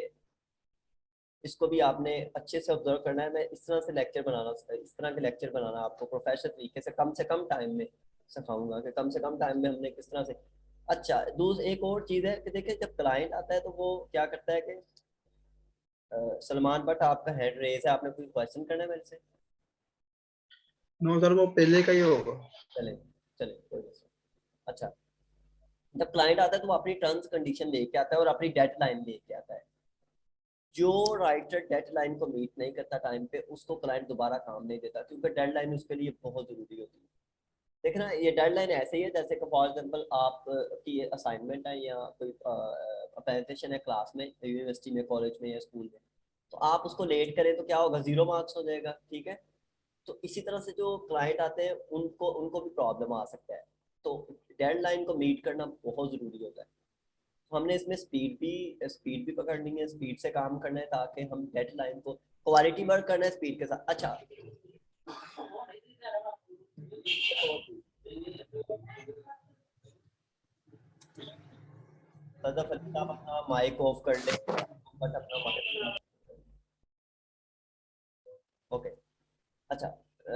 इसको भी आपने अच्छे से ऑब्जर्व करना है। मैं इस तरह से लेक्चर बनाना, इस तरह के लेक्चर बनाना आपको प्रोफेशनल तरीके से कम टाइम में सिखाऊंगा कि कम से कम टाइम में हमने किस तरह से। अच्छा, एक और चीज़ है कि देखिए, जब क्लाइंट आता है तो वो क्या करता है कि सलमान भट्ट, आपका हैंड रेज है, आपने कोई क्वेश्चन करना है मेरे से? नो सर, वो पहले का ही होगा। चले चले, कोई नहीं। अच्छा, जब क्लाइंट आता है तो वो अपनी टर्म्स कंडीशन लेके आता है और अपनी डेडलाइन लेके आता है। जो राइटर डेडलाइन को मीट नहीं करता टाइम पे, उसको क्लाइंट दोबारा काम नहीं देता, क्योंकि डेडलाइन उसके लिए बहुत जरूरी होती है। देखना, ये डेडलाइन ऐसे ही है जैसे कि फॉर एग्जांपल आप की असाइनमेंट है या कोई प्रेजेंटेशन है क्लास में, यूनिवर्सिटी में, कॉलेज में या स्कूल में, तो आप उसको लेट करें तो क्या होगा, 0 मार्क्स हो जाएगा, ठीक है। तो इसी तरह से जो क्लाइंट आते हैं उनको उनको भी प्रॉब्लम आ सकता है। तो डेडलाइन को मीट करना बहुत ज़रूरी होता है। तो हमने इसमें स्पीड भी पकड़नी है, स्पीड से काम करना है ताकि हम डेडलाइन को, क्वालिटी वर्क करना है स्पीड के साथ। अच्छा, सदफ अली साहब अपना माइक ऑफ कर ले, बट अपना माइक। ओके। अच्छा,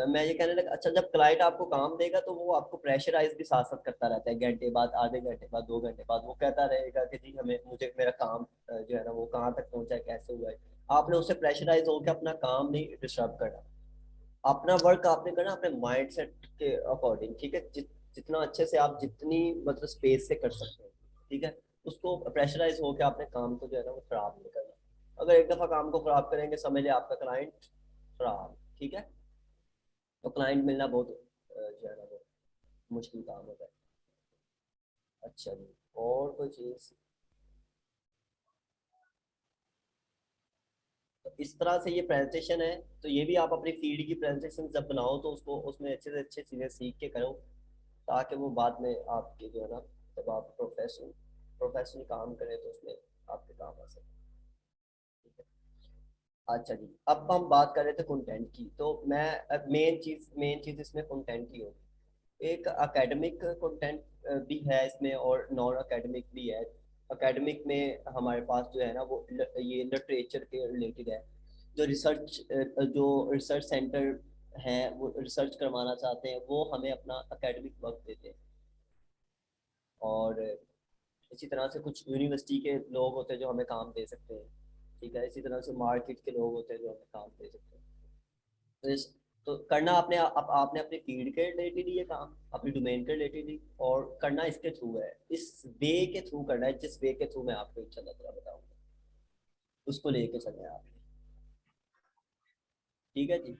मैं ये कहने लगा, अच्छा, जब क्लाइंट आपको काम देगा तो वो आपको प्रेशराइज भी साथ साथ करता रहता है, घंटे बाद, आधे घंटे बाद, 2 घंटे बाद वो कहता रहेगा कि जी हमें मुझे मेरा काम जो है ना वो कहाँ तक पहुंचा है, कैसे हुआ है। आपने उससे प्रेशराइज होकर अपना काम नहीं डिस्टर्ब करना, अपना वर्क आपने करना अपने माइंड सेट के अकॉर्डिंग, ठीक है। जितना अच्छे से आप जितनी मतलब स्पेस से कर सकते हैं, ठीक है। उसको प्रेशराइज होकर अपने काम को जो है ना वो खराब नहीं करना। अगर एक दफा काम को खराब करेंगे, समझ लिया आपका क्लाइंट खराब, ठीक है। तो क्लाइंट मिलना बहुत जो है ना वो मुश्किल काम होता है। अच्छा जी, और कोई चीज़? तो इस तरह से ये प्रेजेंटेशन है। तो ये भी आप अपनी फील्ड की प्रेजेंटेशन जब बनाओ तो उसको उसमें अच्छे से अच्छे चीज़ें सीख के करो, ताकि वो बाद में आपके जो है ना, जब आप प्रोफेशनल काम करें तो उसमें आपके काम आ सके, ठीक है। अच्छा जी, अब हम बात कर रहे थे कंटेंट की, तो मैं मेन चीज़ इसमें कंटेंट की होगी। एक एकेडमिक कंटेंट भी है इसमें और नॉन एकेडमिक भी है। एकेडमिक में हमारे पास जो है ना वो ये लिटरेचर के रिलेटेड है। जो रिसर्च सेंटर हैं वो रिसर्च करवाना चाहते हैं, वो हमें अपना एकेडमिक वर्क देते हैं। और इसी तरह से कुछ यूनिवर्सिटी के लोग होते हैं जो हमें काम दे सकते हैं, ठीक है। इसी तरह से मार्केट के लोग होते हैं जो हमें काम दे सकते हैं। तो तो करना आपने अपने फील्ड के रिलेटेड ही ये काम, अपनी डोमेन के रिलेटेड ही, और करना इसके थ्रू है, इस वे के थ्रू करना है, जिस वे के थ्रू मैं आपको इंशाल्लाह ताला बताऊंगा, उसको लेके चलना है आपने, ठीक है जी।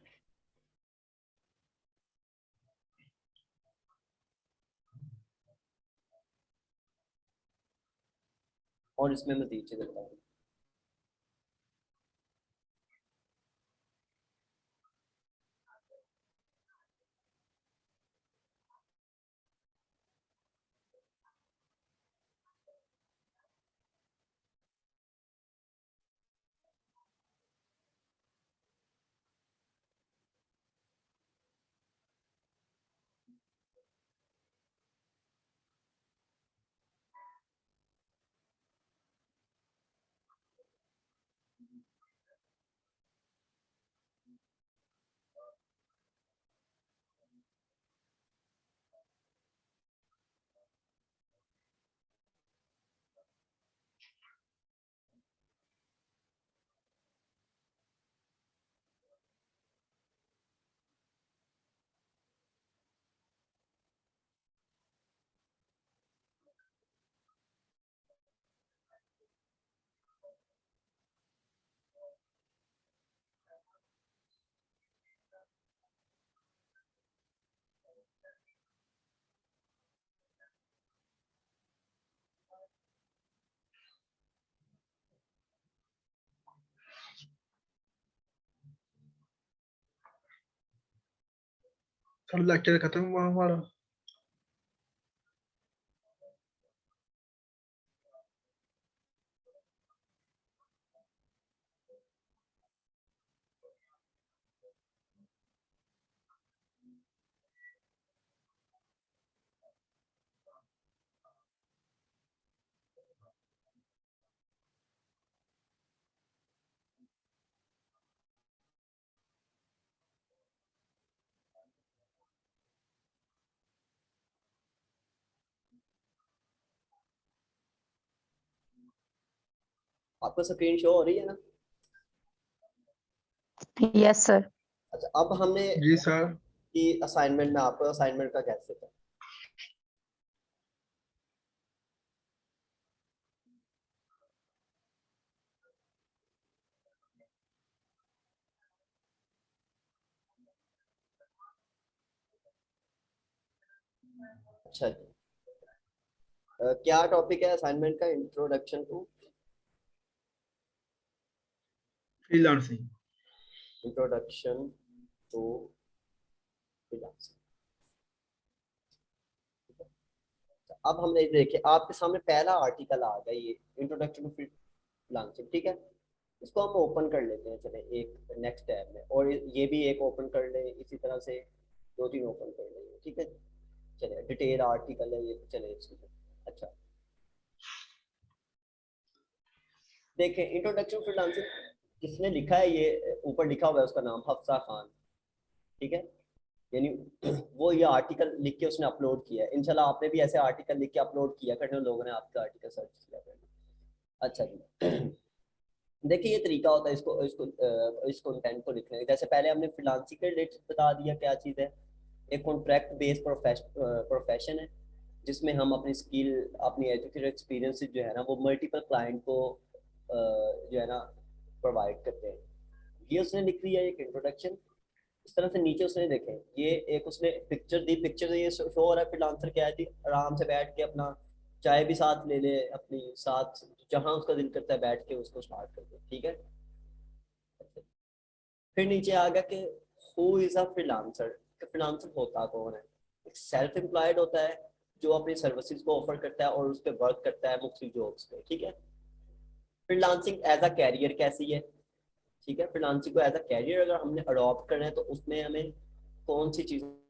और इसमें मजीद चीज़ें बताऊंगा। सर लेक्चर खत्म हुआ हमारा। आपको स्क्रीन शो हो रही है ना? Yes sir. अच्छा, अब हमने जी सर। कि असाइनमेंट में आपको असाइनमेंट का कैसे था? अच्छा जी, क्या टॉपिक है असाइनमेंट का? Introduction to freelancing. Introduction to freelancing. अब हमने देखे आपके सामने पहला आर्टिकल आ गया, ये इंट्रोडक्शन टू फ्रीलांसिंग, ठीक है। इसको हम ओपन कर लेते हैं, चले एक नेक्स्ट टैब में, और ये भी एक ओपन कर ले, इसी तरह से 2-3 ओपन कर लेंगे, ठीक है। चले डिटेल आर्टिकल है ये, चले इसमें। अच्छा देखें, इंट्रोडक्शन फ्रीलांसिंग किसने लिखा है? ये ऊपर लिखा हुआ है, उसका नाम हफ्सा खान, ठीक है। यानी वो ये आर्टिकल लिख के उसने अपलोड किया है। इंशाल्लाह आपने भी ऐसे आर्टिकल लिख के अपलोड किया करने, लोगों ने आपका आर्टिकल सर्च किया करना। अच्छा जी देखिए, ये तरीका होता है इसको इसको इस कंटेंट को लिखने का। जैसे पहले हमने फ्रीलांसिंग के रिलेटेड बता दिया क्या चीज़ है। एक कॉन्ट्रैक्ट बेस्ड प्रोफेशन है, जिसमें हम अपनी स्किल, अपनी एजुकेशन एक्सपीरियंस जो है ना, वो मल्टीपल क्लाइंट को जो है ना प्रोवाइड करते हैं। ये उसने लिख लिया एक इंट्रोडक्शन। इस तरह से नीचे उसने देखें, ये एक उसने पिक्चर दी, पिक्चर से ये शो हो रहा है फ्रीलांसर क्या है जी, आराम से बैठ के अपना चाय भी साथ ले ले, अपनी साथ जहाँ उसका दिल करता है बैठ के उसको स्टार्ट कर दे, ठीक है। फिर नीचे आ गया कि हु इज अ फ्रीलांसर, कि फ्रीलांसर होता कौन है। एक सेल्फ एम्प्लॉयड होता है जो अपनी सर्विसेज को ऑफर करता है और उस पर वर्क करता है मुख्तलिफ जॉब्स पे, ठीक है। फ्रीलांसिंग एज अ कैरियर कैसी है, ठीक है। फ्रीलांसिंग को एज अ कैरियर अगर हमने अडॉप्ट करना है तो उसमें हमें कौन सी चीज़